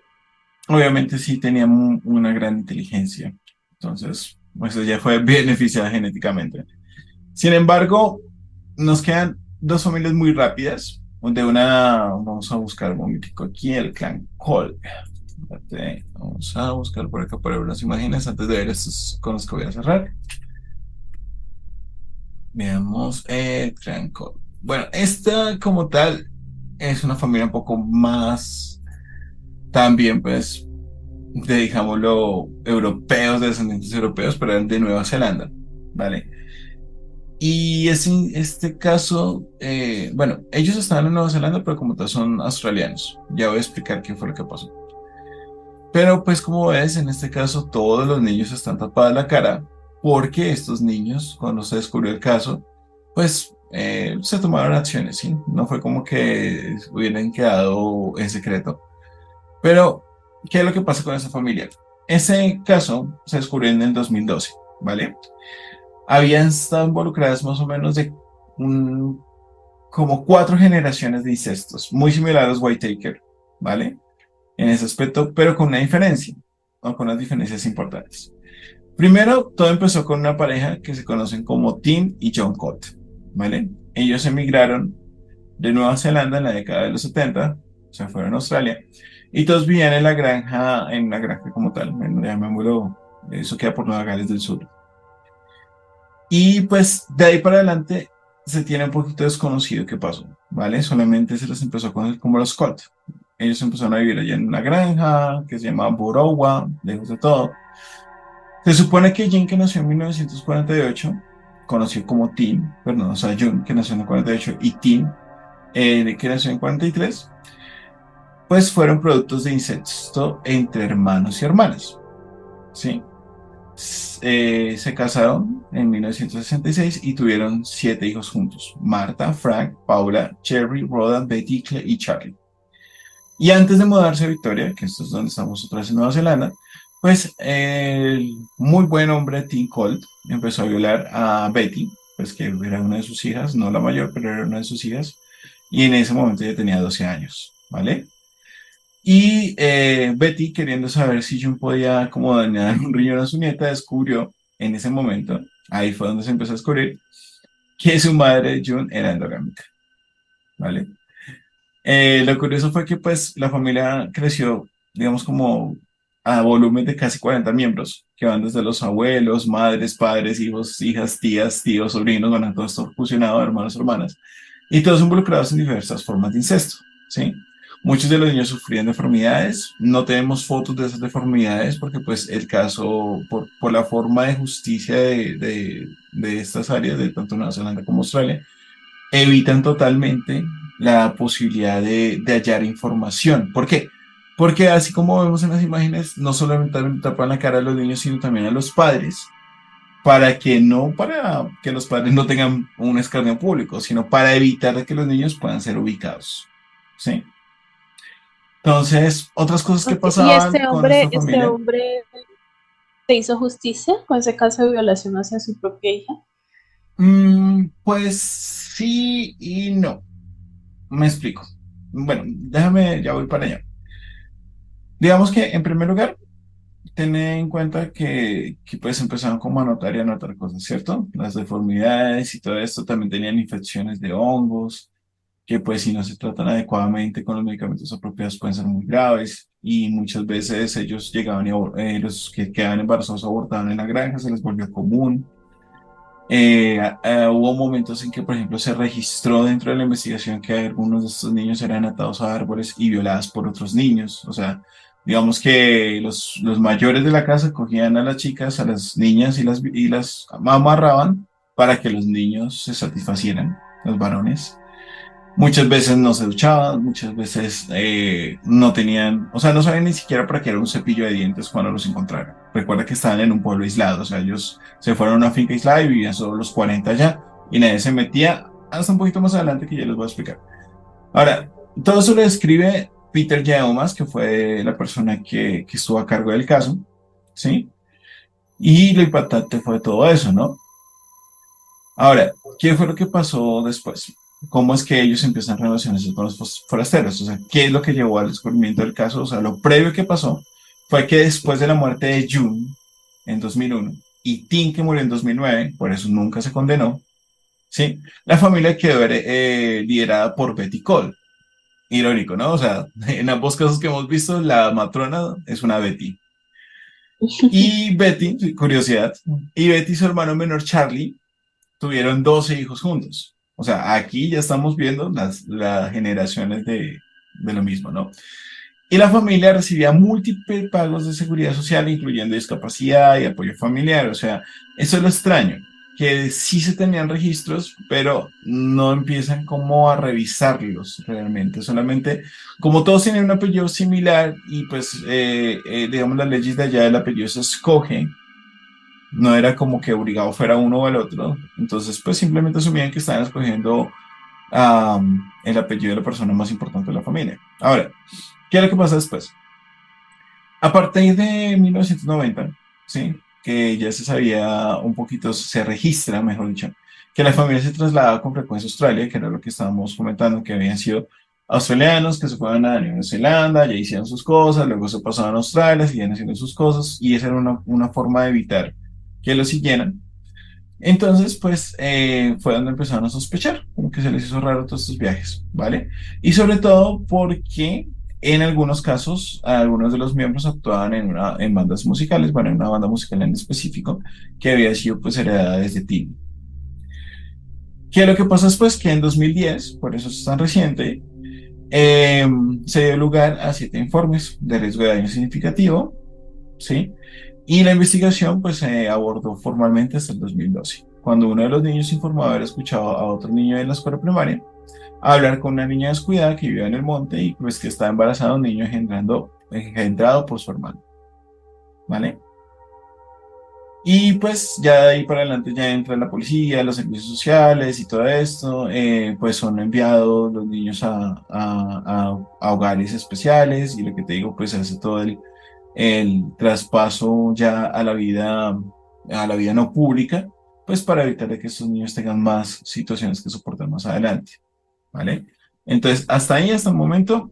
Speaker 2: obviamente sí tenía una gran inteligencia. Entonces, pues ella fue beneficiada genéticamente. Sin embargo, nos quedan dos familias muy rápidas, donde vamos a buscar un momentico aquí, el clan Cole. Espérate, vamos a buscar por acá por unas imágenes antes de ver estos con los que voy a cerrar. Veamos el clan Cole. Bueno, esta como tal es una familia un poco más también, pues, de, digámoslo, europeos, de descendientes europeos, pero eran de Nueva Zelanda, ¿vale? Y este caso, bueno, ellos estaban en Nueva Zelanda, pero como tal son australianos. Ya voy a explicar qué fue lo que pasó. Pero pues como ves, en este caso todos los niños están tapados la cara porque estos niños, cuando se descubrió el caso, pues se tomaron acciones, ¿sí? No fue como que hubieran quedado en secreto. Pero, ¿qué es lo que pasa con esa familia? Ese caso se descubrió en el 2012, ¿vale? Habían estado involucradas más o menos de un, como cuatro generaciones de incestos, muy similar a los Whitaker, ¿vale? En ese aspecto, pero con una diferencia, o con unas diferencias importantes. Primero, todo empezó con una pareja que se conocen como Tim y John Cott, ¿vale? Ellos emigraron de Nueva Zelanda en la década de los 70, se fueron a Australia, y todos vivían en la granja como tal, llamémoslo, eso queda por Nueva Gales del Sur. Y pues de ahí para adelante se tiene un poquito desconocido qué pasó, ¿vale? Solamente se les empezó a conocer como los Scott. Ellos empezaron a vivir allá en una granja que se llamaba Borowa, lejos de todo. Se supone que Jim, que nació en 1948, conoció como Tim, perdón, o sea, June, que nació en el 48, y Tim, que nació en 43, pues fueron productos de incesto entre hermanos y hermanas, ¿sí? Se casaron en 1966 y tuvieron 7 hijos juntos: Marta, Frank, Paula, Cherry, Rhoda, Betty y Charlie. Y antes de mudarse a Victoria, que esto es donde estamos otra vez en Nueva Zelanda, pues el muy buen hombre Tim Colt empezó a violar a Betty, pues que era una de sus hijas, no la mayor, pero era una de sus hijas, y en ese momento ya tenía 12 años, ¿vale? Y Betty, queriendo saber si June podía como dañar un riñón a su nieta, descubrió en ese momento, ahí fue donde se empezó a descubrir, que su madre June era endogámica, ¿vale? Lo curioso fue que pues la familia creció, digamos, como a volumen de casi 40 miembros, que van desde los abuelos, madres, padres, hijos, hijas, tías, tíos, sobrinos, bueno, todo esto fusionado, hermanos, hermanas, y todos involucrados en diversas formas de incesto, ¿sí? Muchos de los niños sufrían deformidades, no tenemos fotos de esas deformidades porque pues el caso, por la forma de justicia de estas áreas, de tanto Nueva Zelanda como Australia, evitan totalmente la posibilidad de hallar información. ¿Por qué? Porque así como vemos en las imágenes, no solamente tapan la cara a los niños, sino también a los padres, para que los padres no tengan un escarnio público, sino para evitar que los niños puedan ser ubicados. ¿Sí? Entonces, otras cosas que
Speaker 1: Ok, ¿y
Speaker 2: pasaban con esta
Speaker 1: este
Speaker 2: familia,
Speaker 1: hombre se hizo justicia con ese caso de violación hacia su propia hija?
Speaker 2: pues sí y no. Me explico. Bueno, déjame, ya voy para allá. Digamos que en primer lugar, ten en cuenta que pues empezaron como a notar y a notar cosas, ¿cierto? Las deformidades y todo esto también tenían infecciones de hongos, que pues si no se tratan adecuadamente con los medicamentos apropiados pueden ser muy graves y muchas veces ellos llegaban y los que quedaban embarazados abortaban en la granja, se les volvió común. Hubo momentos en que, por ejemplo, se registró dentro de la investigación que algunos de estos niños eran atados a árboles y violados por otros niños. O sea, digamos que los mayores de la casa cogían a las chicas, a las niñas y las amarraban para que los niños se satisfacieran, los varones. Muchas veces no se duchaban, muchas veces no tenían, o sea, no sabían ni siquiera para qué era un cepillo de dientes cuando los encontraron. Recuerda que estaban en un pueblo aislado, o sea, ellos se fueron a una finca aislada y vivían solo los 40 allá y nadie se metía hasta un poquito más adelante que ya les voy a explicar. Ahora, todo eso lo describe Peter Yeomas, que fue la persona que estuvo a cargo del caso, ¿sí? Y lo impactante fue todo eso, ¿no? Ahora, ¿qué fue lo que pasó después? ¿Cómo es que ellos empiezan relaciones con los forasteros? O sea, ¿qué es lo que llevó al descubrimiento del caso? O sea, lo previo que pasó fue que después de la muerte de June en 2001 y Tim, que murió en 2009, por eso nunca se condenó, ¿sí? La familia quedó liderada por Betty Cole. Irónico, ¿no? O sea, en ambos casos que hemos visto, la matrona es una Betty. Y Betty, sí, curiosidad, y Betty y su hermano menor Charlie tuvieron 12 hijos juntos. O sea, aquí ya estamos viendo las generaciones de lo mismo, ¿no? Y la familia recibía múltiples pagos de seguridad social, incluyendo discapacidad y apoyo familiar. O sea, eso es lo extraño, que sí se tenían registros, pero no empiezan como a revisarlos realmente. Solamente, como todos tienen un apellido similar y pues, digamos, las leyes de allá, el apellido se escoge, no era como que obligado fuera uno o el otro. Entonces, pues simplemente asumían que estaban escogiendo el apellido de la persona más importante de la familia. Ahora, ¿qué es lo que pasa después? A partir de 1990, ¿sí? Que ya se sabía un poquito, se registra, mejor dicho, que la familia se trasladaba con frecuencia a Australia, que era lo que estábamos comentando, que habían sido australianos que se fueron a Nueva Zelanda, ya hicieron sus cosas, luego se pasaban a Australia, seguían haciendo sus cosas, y esa era una forma de evitar que lo siguieran. Entonces, pues fue donde empezaron a sospechar, como que se les hizo raro todos estos viajes, ¿vale? Y sobre todo porque en algunos casos, algunos de los miembros actuaban en bandas musicales, bueno, en una banda musical en específico, que había sido pues heredada desde ti. ¿Qué es lo que pasa después? Que en 2010, por eso es tan reciente, eh, se dio lugar a 7 informes de riesgo de daño significativo, ¿sí? Y la investigación pues se abordó formalmente hasta el 2012, cuando uno de los niños informaba haber escuchado a otro niño de la escuela primaria hablar con una niña descuidada que vivía en el monte y pues que estaba embarazada de un niño engendrado por su hermano, ¿vale? Y pues ya de ahí para adelante ya entra la policía, los servicios sociales y todo esto, pues son enviados los niños a hogares especiales y lo que te digo, pues se hace todo el traspaso ya a la vida no pública, pues para evitar de que estos niños tengan más situaciones que soportar más adelante, ¿vale? Entonces, hasta ahí, hasta el momento,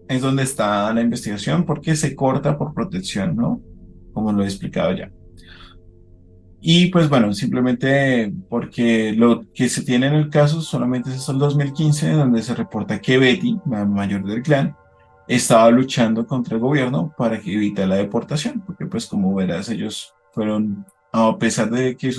Speaker 2: es donde está la investigación porque se corta por protección, ¿no? Como lo he explicado ya. Y pues bueno, simplemente porque lo que se tiene en el caso solamente es hasta el 2015, donde se reporta que Betty, la mayor del clan, estaba luchando contra el gobierno para que evite la deportación, porque pues como verás, ellos fueron, a pesar de que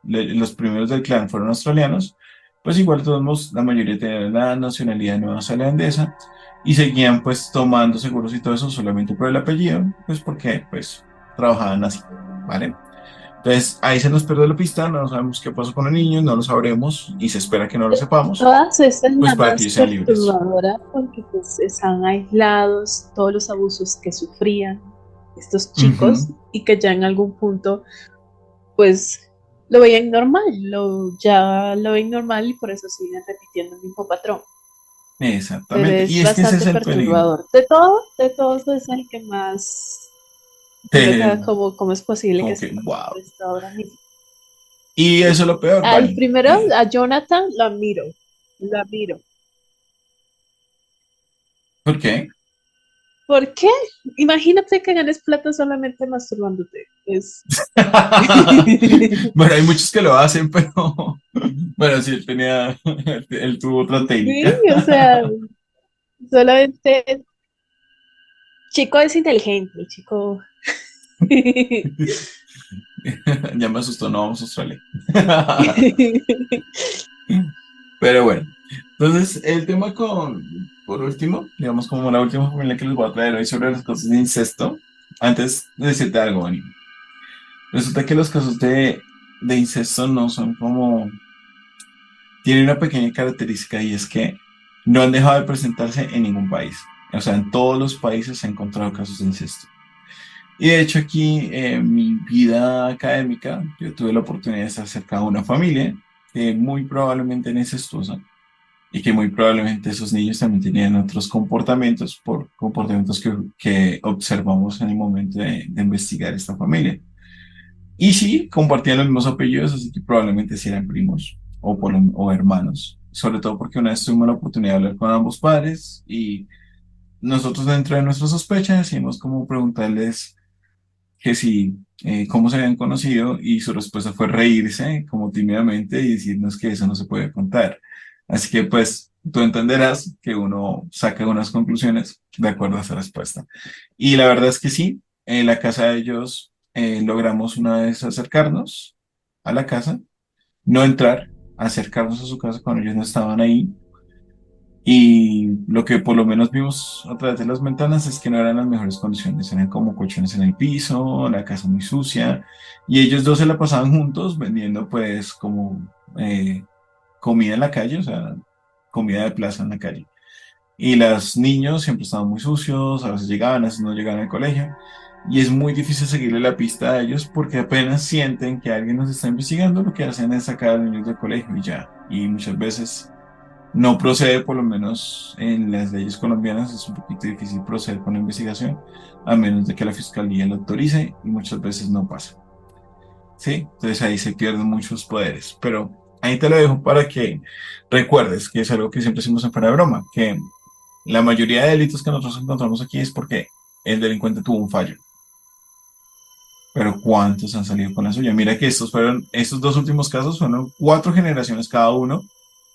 Speaker 2: los primeros del clan fueron australianos, pues igual de todos modos, la mayoría tenían la nacionalidad neozelandesa y seguían pues tomando seguros y todo eso solamente por el apellido, pues porque pues trabajaban así, ¿vale? Entonces ahí se nos perdió la pista, no sabemos qué pasó con el niño, no lo sabremos y se espera que no lo sepamos,
Speaker 1: Todas esta es
Speaker 2: pues
Speaker 1: la
Speaker 2: para que
Speaker 1: más
Speaker 2: ellos sean libres.
Speaker 1: perturbadora porque pues están aislados, todos los abusos que sufrían estos chicos
Speaker 2: Ujú,
Speaker 1: y que ya en algún punto pues lo veían normal, ya lo ven normal y por eso siguen repitiendo el mismo patrón. Pero
Speaker 2: exactamente, y
Speaker 1: es
Speaker 2: es que ese
Speaker 1: bastante
Speaker 2: es el peligro.
Speaker 1: perturbador. De todos es el que más uno
Speaker 2: Te-
Speaker 1: queda como, ¿cómo es posible que
Speaker 2: Como
Speaker 1: esté
Speaker 2: que,
Speaker 1: pasando
Speaker 2: wow.
Speaker 1: esto ahora mismo?
Speaker 2: Y eso es lo peor,
Speaker 1: Al
Speaker 2: bueno,
Speaker 1: primero, a Jonathan, lo admiro.
Speaker 2: ¿por qué?
Speaker 1: ¿Por qué? Imagínate que ganes plata solamente masturbándote. Es...
Speaker 2: Bueno, hay muchos que lo hacen, pero bueno, sí, él tenía, él tuvo otra
Speaker 1: Sí,
Speaker 2: técnica.
Speaker 1: o sea, solamente el chico es inteligente, el chico.
Speaker 2: Ya me asustó, no vamos a Australia. Pero bueno, entonces el tema por último, digamos como la última familia que les voy a traer hoy sobre las cosas de incesto, antes de decirte algo, Ani, resulta que los casos de incesto no son como, tienen una pequeña característica y es que no han dejado de presentarse en ningún país. O sea, en todos los países se han encontrado casos de incesto. Y de hecho aquí en mi vida académica, yo tuve la oportunidad de estar cerca de una familia que muy probablemente era incestuosa y que muy probablemente esos niños también tenían otros comportamientos por comportamientos que observamos en el momento de investigar esta familia. Y sí, compartían los mismos apellidos, así que probablemente sí eran primos o hermanos. Sobre todo porque una vez tuvimos la oportunidad de hablar con ambos padres y nosotros dentro de nuestra sospecha decidimos como preguntarles que si, cómo se habían conocido y su respuesta fue reírse como tímidamente y decirnos que eso no se puede contar. Así que pues tú entenderás que uno saca unas conclusiones de acuerdo a esa respuesta. Y la verdad es que sí, en la casa de ellos logramos una vez acercarnos a la casa, no entrar, acercarnos a su casa cuando ellos no estaban ahí. Y lo que por lo menos vimos a través de las ventanas es que no eran las mejores condiciones, eran como colchones en el piso, la casa muy sucia, y ellos dos se la pasaban juntos vendiendo pues como comida en la calle, o sea, comida de plaza en la calle. Y los niños siempre estaban muy sucios, a veces llegaban, a veces no llegaban al colegio, y es muy difícil seguirle la pista a ellos porque apenas sienten que alguien nos está investigando, lo que hacen es sacar a los niños del colegio y ya, y muchas veces no procede, por lo menos en las leyes colombianas, es un poquito difícil proceder con la investigación, a menos de que la fiscalía lo autorice y muchas veces no pasa. ¿Sí? Entonces ahí se pierden muchos poderes. Pero ahí te lo dejo para que recuerdes que es algo que siempre decimos en fuera de broma, que la mayoría de delitos que nosotros encontramos aquí es porque el delincuente tuvo un fallo. Pero ¿cuántos han salido con la suya? Mira que estos dos últimos casos fueron 4 generaciones cada uno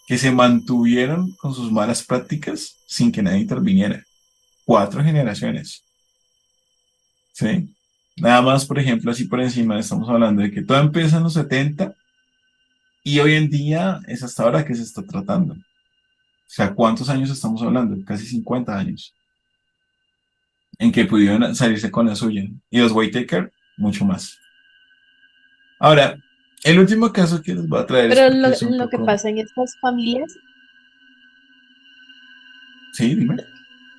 Speaker 2: que se mantuvieron con sus malas prácticas sin que nadie interviniera. 4 generaciones, ¿sí? Nada más, por ejemplo, así por encima estamos hablando de que todo empieza en los 70 y hoy en día es hasta ahora que se está tratando. O sea, ¿cuántos años estamos hablando? Casi 50 años en que pudieron salirse con la suya. Y los Whitaker, mucho más. Ahora, el último caso que les voy a traer es
Speaker 1: Pero
Speaker 2: porque es un
Speaker 1: lo que
Speaker 2: poco...
Speaker 1: pasa en estas familias,
Speaker 2: Sí, dime.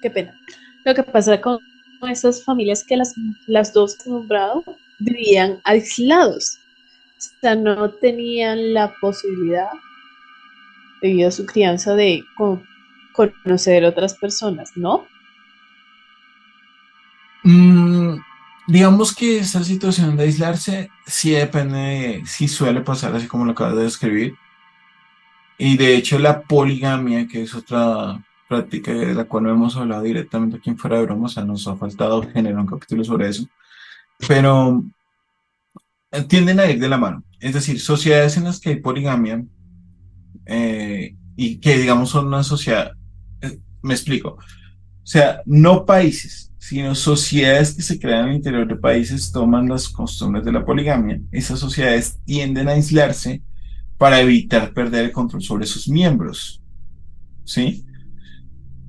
Speaker 1: qué pena, lo que pasa con estas familias que las dos que he nombrado vivían aislados, o sea, no tenían la posibilidad, debido a su crianza, de conocer otras personas, ¿no?
Speaker 2: Mm, digamos que esta situación de aislarse sí depende, sí suele pasar así como lo acabas de describir. Y de hecho la poligamia, que es otra práctica de la cual no hemos hablado directamente aquí en Fuera de Broma, o sea, nos ha faltado generar un capítulo sobre eso, pero tienden a ir de la mano. Es decir, sociedades en las que hay poligamia y que digamos son una sociedad, me explico, o sea, no países, sino sociedades que se crean al interior de países toman las costumbres de la poligamia. Esas sociedades tienden a aislarse para evitar perder el control sobre sus miembros, ¿sí?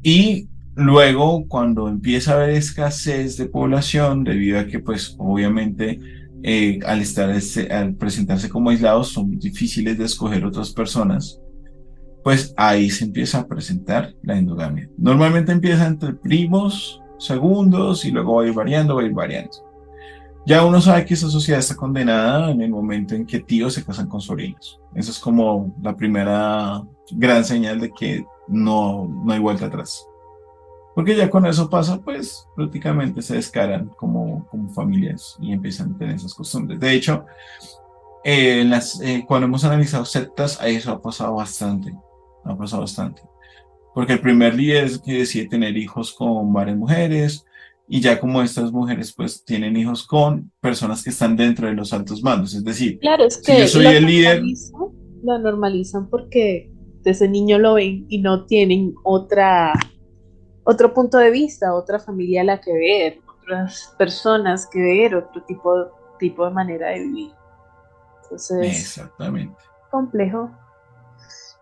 Speaker 2: Y luego, cuando empieza a haber escasez de población, debido a que, pues, obviamente, al presentarse como aislados, son difíciles de escoger otras personas, pues ahí se empieza a presentar la endogamia. Normalmente empieza entre primos, segundos, y luego va a ir variando, va a ir variando. Ya uno sabe que esa sociedad está condenada en el momento en que tíos se casan con sobrinos. Esa es como la primera gran señal de que no hay vuelta atrás. Porque ya con eso pasa, pues prácticamente se descaran como familias y empiezan a tener esas costumbres. De hecho, cuando hemos analizado sectas, a eso ha pasado bastante. Ha pasado bastante. Porque el primer líder es que decide tener hijos con varias mujeres y ya como estas mujeres pues tienen hijos con personas que están dentro de los altos mandos. Es decir,
Speaker 1: Claro, es
Speaker 2: si yo
Speaker 1: que
Speaker 2: soy el líder,
Speaker 1: lo normalizan porque desde niño lo ven y no tienen otro punto de vista, otra familia a la que ver, otras personas que ver, otro tipo de manera de vivir. Entonces,
Speaker 2: exactamente,
Speaker 1: complejo.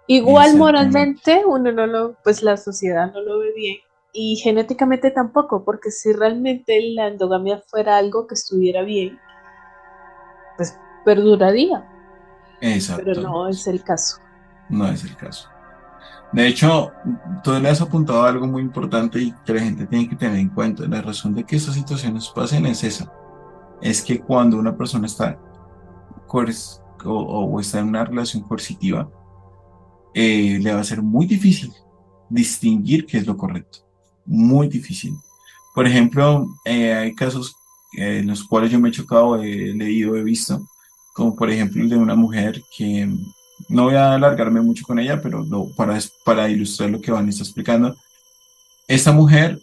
Speaker 1: Igual
Speaker 2: exactamente.
Speaker 1: moralmente uno no pues la sociedad no lo ve bien y genéticamente tampoco, porque si realmente la endogamia fuera algo que estuviera bien, pues perduraría, pero
Speaker 2: Exacto,
Speaker 1: no es el caso.
Speaker 2: no es el caso. De hecho, tú le has apuntado a algo muy importante y que la gente tiene que tener en cuenta. La razón de que estas situaciones pasen es esa. Es que cuando una persona está o está en una relación coercitiva, le va a ser muy difícil distinguir qué es lo correcto. Muy difícil. Por ejemplo, hay casos en los cuales yo me he chocado, he leído, he visto, como por ejemplo el de una mujer que no voy a alargarme mucho con ella, pero para ilustrar lo que Van está explicando. Esta mujer,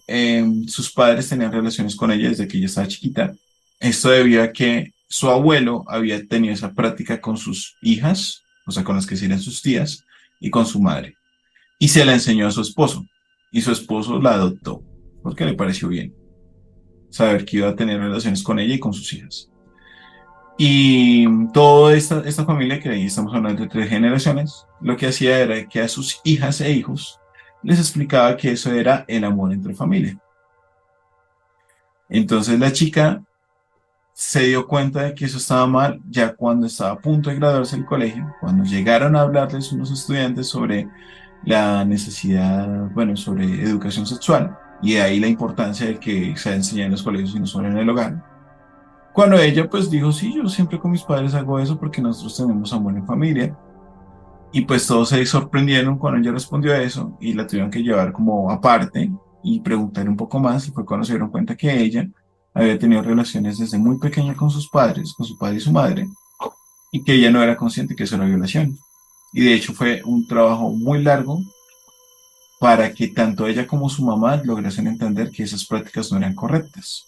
Speaker 2: sus padres tenían relaciones con ella desde que ella estaba chiquita Esto debido a que su abuelo había tenido esa práctica con sus hijas, o sea, con las que serían sus tías, y con su madre. Y se la enseñó a su esposo. Y su esposo la adoptó, porque le pareció bien saber que iba a tener relaciones con ella y con sus hijas. Y toda esta familia, que ahí estamos hablando de 3 generaciones, lo que hacía era que a sus hijas e hijos les explicaba que eso era el amor entre familia. Entonces la chica se dio cuenta de que eso estaba mal ya cuando estaba a punto de graduarse del colegio, cuando llegaron a hablarles unos estudiantes sobre la necesidad, bueno, sobre educación sexual, y de ahí la importancia de que se enseñe en los colegios y no solo en el hogar. Cuando ella pues dijo, sí, yo siempre con mis padres hago eso porque nosotros tenemos amor en familia. Y pues todos se sorprendieron cuando ella respondió a eso y la tuvieron que llevar como aparte y preguntar un poco más, y fue cuando se dieron cuenta que ella había tenido relaciones desde muy pequeña con sus padres, con su padre y su madre, y que ella no era consciente que eso era violación. Y de hecho fue un trabajo muy largo para que tanto ella como su mamá lograsen entender que esas prácticas no eran correctas.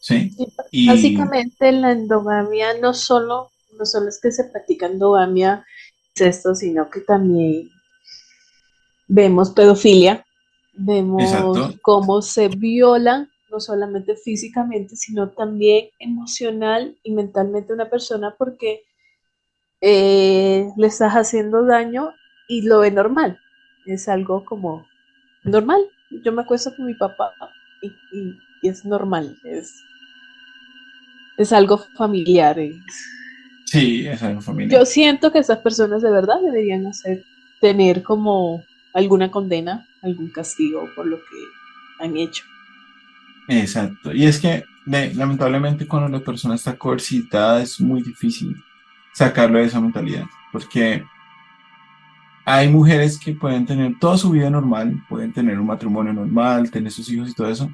Speaker 2: ¿Sí?
Speaker 1: Sí,
Speaker 2: Y
Speaker 1: básicamente la endogamia no solo es que se practica endogamia, es esto, sino que también vemos pedofilia, vemos
Speaker 2: exacto,
Speaker 1: cómo se viola, no solamente físicamente, sino también emocional y mentalmente a una persona porque le estás haciendo daño y lo ve normal. Es algo como normal. Yo me acuesto con mi papá y es normal, es algo familiar.
Speaker 2: sí, esa es la familia.
Speaker 1: Yo siento que esas personas de verdad deberían tener como alguna condena, algún castigo por lo que han hecho.
Speaker 2: Exacto. Y es que lamentablemente cuando la persona está coercitada es muy difícil sacarlo de esa mentalidad, porque hay mujeres que pueden tener toda su vida normal, pueden tener un matrimonio normal, tener sus hijos y todo eso,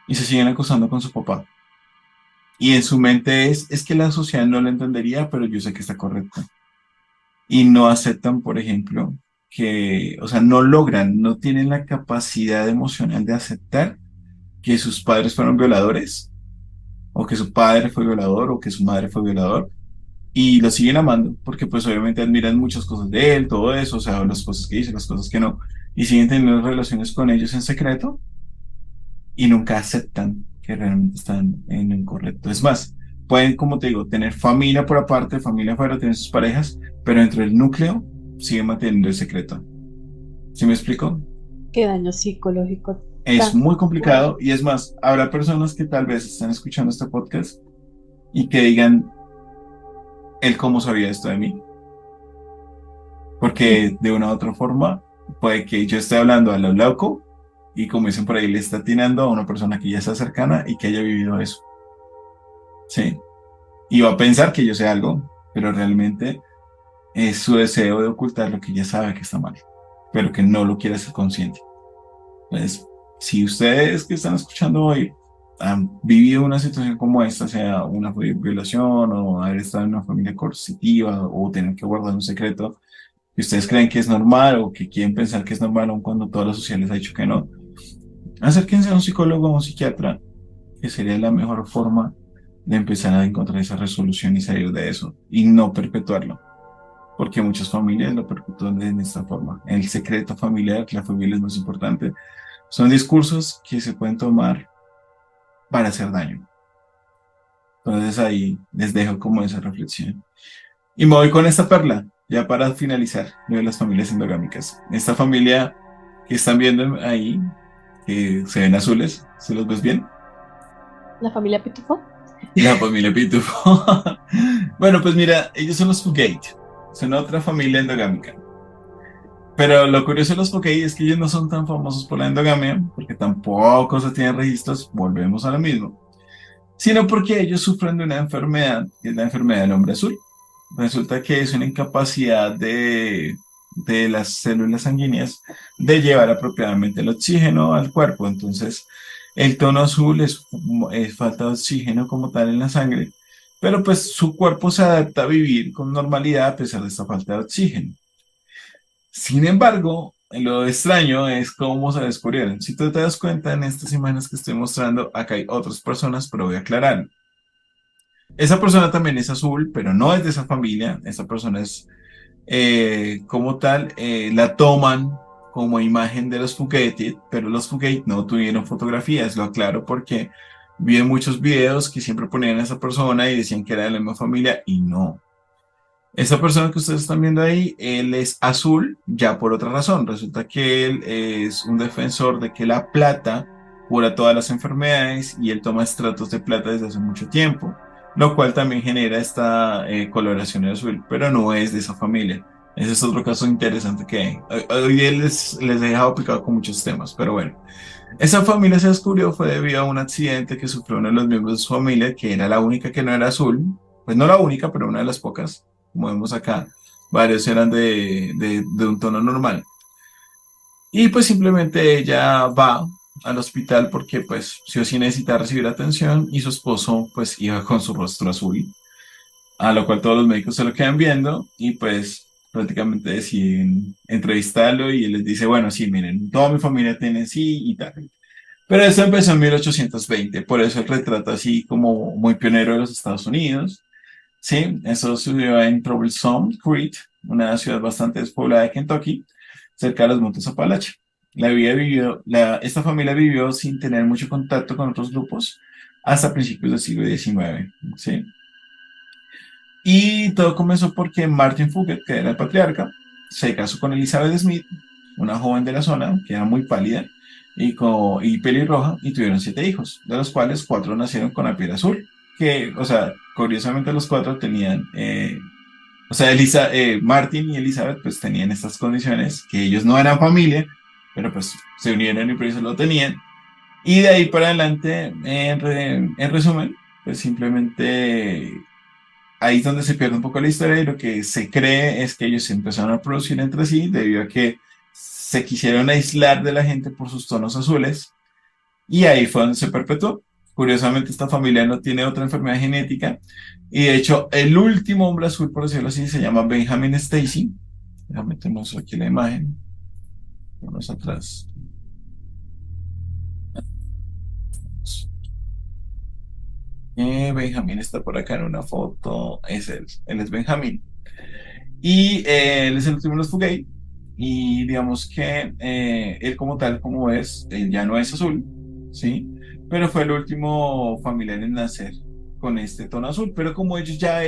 Speaker 2: y se siguen acostando con su papá. Y en su mente es que la sociedad no lo entendería, pero yo sé que está correcto. Y no aceptan, por ejemplo, que, o sea, no logran, no tienen la capacidad emocional de aceptar que sus padres fueron violadores, o que su padre fue violador, o que su madre fue violador, y lo siguen amando, porque pues obviamente admiran muchas cosas de él, todo eso, o sea, las cosas que dice, las cosas que no, y siguen teniendo relaciones con ellos en secreto, y nunca aceptan que realmente están en lo incorrecto. Es más, pueden, como te digo, tener familia por aparte, familia afuera, tener sus parejas, pero dentro del núcleo siguen manteniendo el secreto. ¿Sí me explico?
Speaker 1: Qué daño psicológico
Speaker 2: Es
Speaker 1: tan
Speaker 2: muy
Speaker 1: fuerte.
Speaker 2: complicado, y es más, habrá personas que tal vez están escuchando este podcast y que digan, ¿él cómo sabía esto de mí? Porque de una u otra forma puede que yo esté hablando a lo loco y, como dicen por ahí, le está atinando a una persona que ya está cercana y que haya vivido eso, ¿sí? Y va a pensar que yo sé algo, pero realmente es su deseo de ocultar lo que ya sabe que está mal, pero que no lo quiere hacer consciente. Entonces, si ustedes que están escuchando hoy han vivido una situación como esta, sea una violación o haber estado en una familia coercitiva o tener que guardar un secreto, que ustedes creen que es normal o que quieren pensar que es normal, aun cuando toda la sociedad les ha dicho que no, acérquense a un psicólogo o a un psiquiatra, que sería la mejor forma de empezar a encontrar esa resolución y salir de eso y no perpetuarlo, porque muchas familias lo perpetúan de esta forma. El secreto familiar, la familia es más importante, son discursos que se pueden tomar para hacer daño. Entonces ahí les dejo como esa reflexión. Y me voy con esta perla, ya para finalizar, lo de las familias endogámicas. Esta familia que están viendo ahí, que se ven azules, ¿se los ves bien?
Speaker 1: La familia Pitufo.
Speaker 2: La familia Pitufo. Bueno, pues mira, ellos son los Fugate, son otra familia endogámica. Pero lo curioso de los Fugate es que ellos no son tan famosos por la endogamia, porque tampoco se tienen registros, volvemos a lo mismo, sino porque ellos sufren de una enfermedad, que es la enfermedad del hombre azul. Resulta que es una incapacidad de las células sanguíneas de llevar apropiadamente el oxígeno al cuerpo. Entonces, el tono azul es falta de oxígeno como tal en la sangre, pero pues su cuerpo se adapta a vivir con normalidad a pesar de esta falta de oxígeno. Sin embargo, lo extraño es cómo se descubrieron. Si tú te das cuenta en estas imágenes que estoy mostrando, acá hay otras personas, pero voy a aclarar. Esa persona también es azul, pero no es de esa familia. Esa persona es como tal, la toman como imagen de los Fugate, pero los Fugate no tuvieron fotografías, lo aclaro porque vi en muchos videos que siempre ponían a esa persona y decían que era de la misma familia y no. Esa persona que ustedes están viendo ahí, él es azul ya por otra razón. Resulta que él es un defensor de que la plata cura todas las enfermedades y él toma extractos de plata desde hace mucho tiempo, lo cual también genera esta coloración azul, pero no es de esa familia. Ese es otro caso interesante que hay. Hoy día les he dejado picado con muchos temas, pero bueno. Esa familia se descubrió fue debido a un accidente que sufrió uno de los miembros de su familia, que era la única que no era azul, pues no la única, pero una de las pocas, como vemos acá, varios eran de un tono normal. Y pues simplemente ella va al hospital porque pues sí o sí necesita recibir atención y su esposo pues iba con su rostro azul, a lo cual todos los médicos se lo quedan viendo y pues prácticamente deciden entrevistarlo y él les dice, bueno, sí, miren, toda mi familia tiene sí y tal. Pero eso empezó en 1820, por eso el retrato así como muy pionero de los Estados Unidos. Sí, eso sucedió en Troublesome Creek, una ciudad bastante despoblada de Kentucky, cerca de los montes Apalache. Esta familia vivió sin tener mucho contacto con otros grupos hasta principios del siglo XIX. ¿Sí? Y todo comenzó porque Martin Fugate, que era el patriarca, se casó con Elizabeth Smith, una joven de la zona que era muy pálida y pelirroja, y tuvieron 7 hijos, de los cuales 4 nacieron con la piel azul. Que, o sea, curiosamente los 4 tenían, o sea, Martin y Elizabeth pues tenían estas condiciones, que ellos no eran familia, pero pues se unieron y por eso lo tenían. Y de ahí para adelante, en resumen, pues simplemente ahí es donde se pierde un poco la historia y lo que se cree es que ellos se empezaron a producir entre sí debido a que se quisieron aislar de la gente por sus tonos azules y ahí fue donde se perpetuó. Curiosamente, esta familia no tiene otra enfermedad genética y de hecho el último hombre azul, por decirlo así, se llama Benjamin Stacy. Déjame te muestro aquí la imagen. Vamos atrás. Benjamín está por acá en una foto. Es él. Él es Benjamín. Y él es el último de los Fugate. Y digamos que él como tal, como es, él ya no es azul, ¿sí? Pero fue el último familiar en nacer con este tono azul. Pero como ellos ya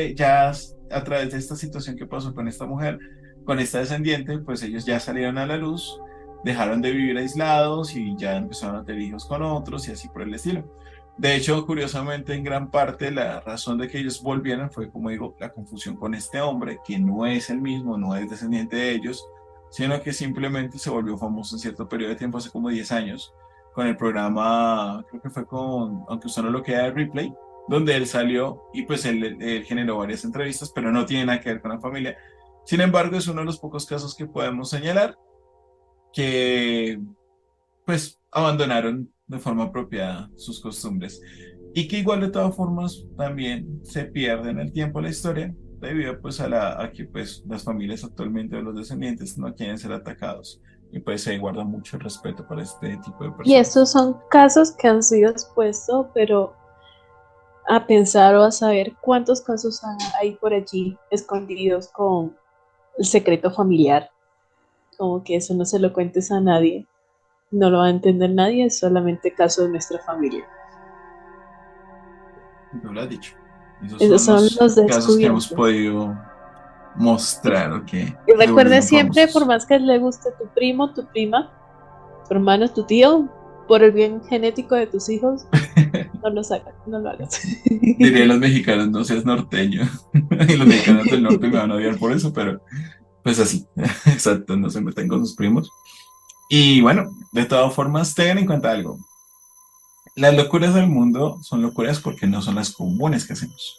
Speaker 2: a través de esta situación que pasó con esta mujer, con esta descendiente, pues ellos ya salieron a la luz, dejaron de vivir aislados y ya empezaron a tener hijos con otros y así por el estilo. De hecho, curiosamente, en gran parte la razón de que ellos volvieran fue, como digo, la confusión con este hombre, que no es el mismo, no es descendiente de ellos, sino que simplemente se volvió famoso en cierto periodo de tiempo, hace como 10 años, con el programa, creo que fue con, aunque usted no lo queda, de Replay, donde él salió y pues él generó varias entrevistas, pero no tiene nada que ver con la familia. Sin embargo, es uno de los pocos casos que podemos señalar que pues abandonaron de forma apropiada sus costumbres y que igual de todas formas también se pierde en el tiempo la historia debido pues a que pues las familias actualmente de los descendientes no quieren ser atacados y pues se guarda mucho respeto para este tipo de
Speaker 1: Y
Speaker 2: personas.
Speaker 1: estos son casos que han sido expuestos, pero a pensar o a saber cuántos casos hay por allí escondidos con el secreto familiar, como que eso no se lo cuentes a nadie, no lo va a entender nadie, es solamente caso de nuestra familia.
Speaker 2: No lo has dicho. Esos
Speaker 1: Esos
Speaker 2: son
Speaker 1: son
Speaker 2: los
Speaker 1: los
Speaker 2: casos que hemos
Speaker 1: descubiertos.
Speaker 2: podido mostrar o
Speaker 1: Y
Speaker 2: que se
Speaker 1: recuerde
Speaker 2: volvieron
Speaker 1: siempre, por
Speaker 2: famosos.
Speaker 1: más que le guste tu primo, tu prima, tu hermano, tu tío, por el bien genético de tus hijos, no lo hagas, no lo hagas.
Speaker 2: Dirían los mexicanos, no seas norteño. Y los mexicanos del norte me van a odiar por eso, pero pues así, exacto, no se meten con sus primos. Y bueno, de todas formas, tengan en cuenta algo. Las locuras del mundo son locuras porque no son las comunes que hacemos.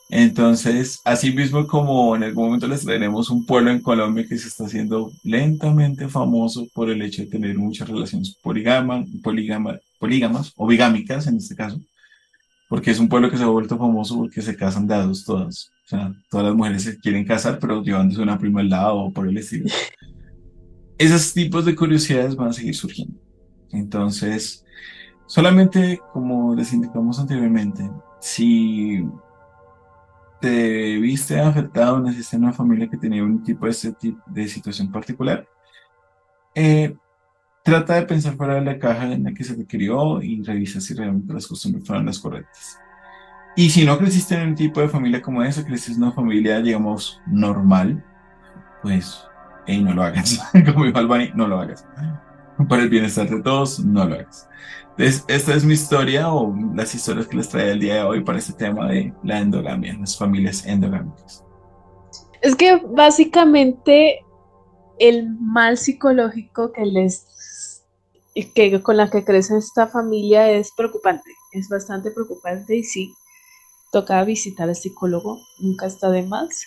Speaker 2: Entonces, así mismo como en algún momento les traeremos un pueblo en Colombia que se está haciendo lentamente famoso por el hecho de tener muchas relaciones polígamas o bigámicas en este caso, porque es un pueblo que se ha vuelto famoso porque se casan de a dos todas. O sea, todas las mujeres se quieren casar, pero llevándose una prima al lado o por el estilo. esos tipos de curiosidades van a seguir surgiendo. Entonces, solamente como les indicamos anteriormente, si te viste afectado, naciste en una familia que tenía un tipo de, este tipo de situación particular, eh, trata de pensar fuera de la caja en la que se te crió y revisa si realmente las costumbres fueron las correctas. Y si no creciste en un tipo de familia como esa, creciste en una familia, digamos, normal, pues, hey, no lo hagas. Como dijo Albany, no lo hagas. Para el bienestar de todos, no lo hagas. Entonces, esta es mi historia o las historias que les trae el día de hoy para este tema de la endogamia, las familias endogámicas.
Speaker 1: Es que básicamente el mal psicológico que con la que crece esta familia es preocupante, es bastante preocupante y sí, toca visitar al psicólogo, nunca está de más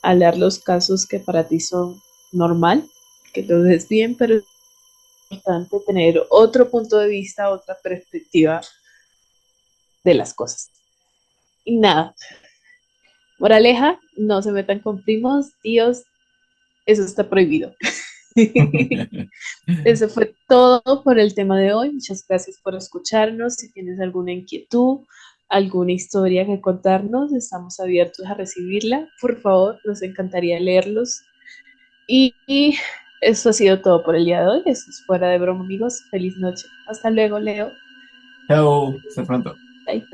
Speaker 1: hablar los casos que para ti son normal, que todo es bien, pero es importante tener otro punto de vista, otra perspectiva de las cosas. Y nada, moraleja, no se metan con primos, tíos, eso está prohibido. Eso fue todo por el tema de hoy. Muchas gracias por escucharnos. Si tienes alguna inquietud, alguna historia que contarnos, estamos abiertos a recibirla. Por favor, nos encantaría leerlos. Y eso ha sido todo por el día de hoy. Eso es Fuera de Broma, amigos. Feliz noche. Hasta luego, Leo.
Speaker 2: Chao, hasta pronto.
Speaker 1: Bye.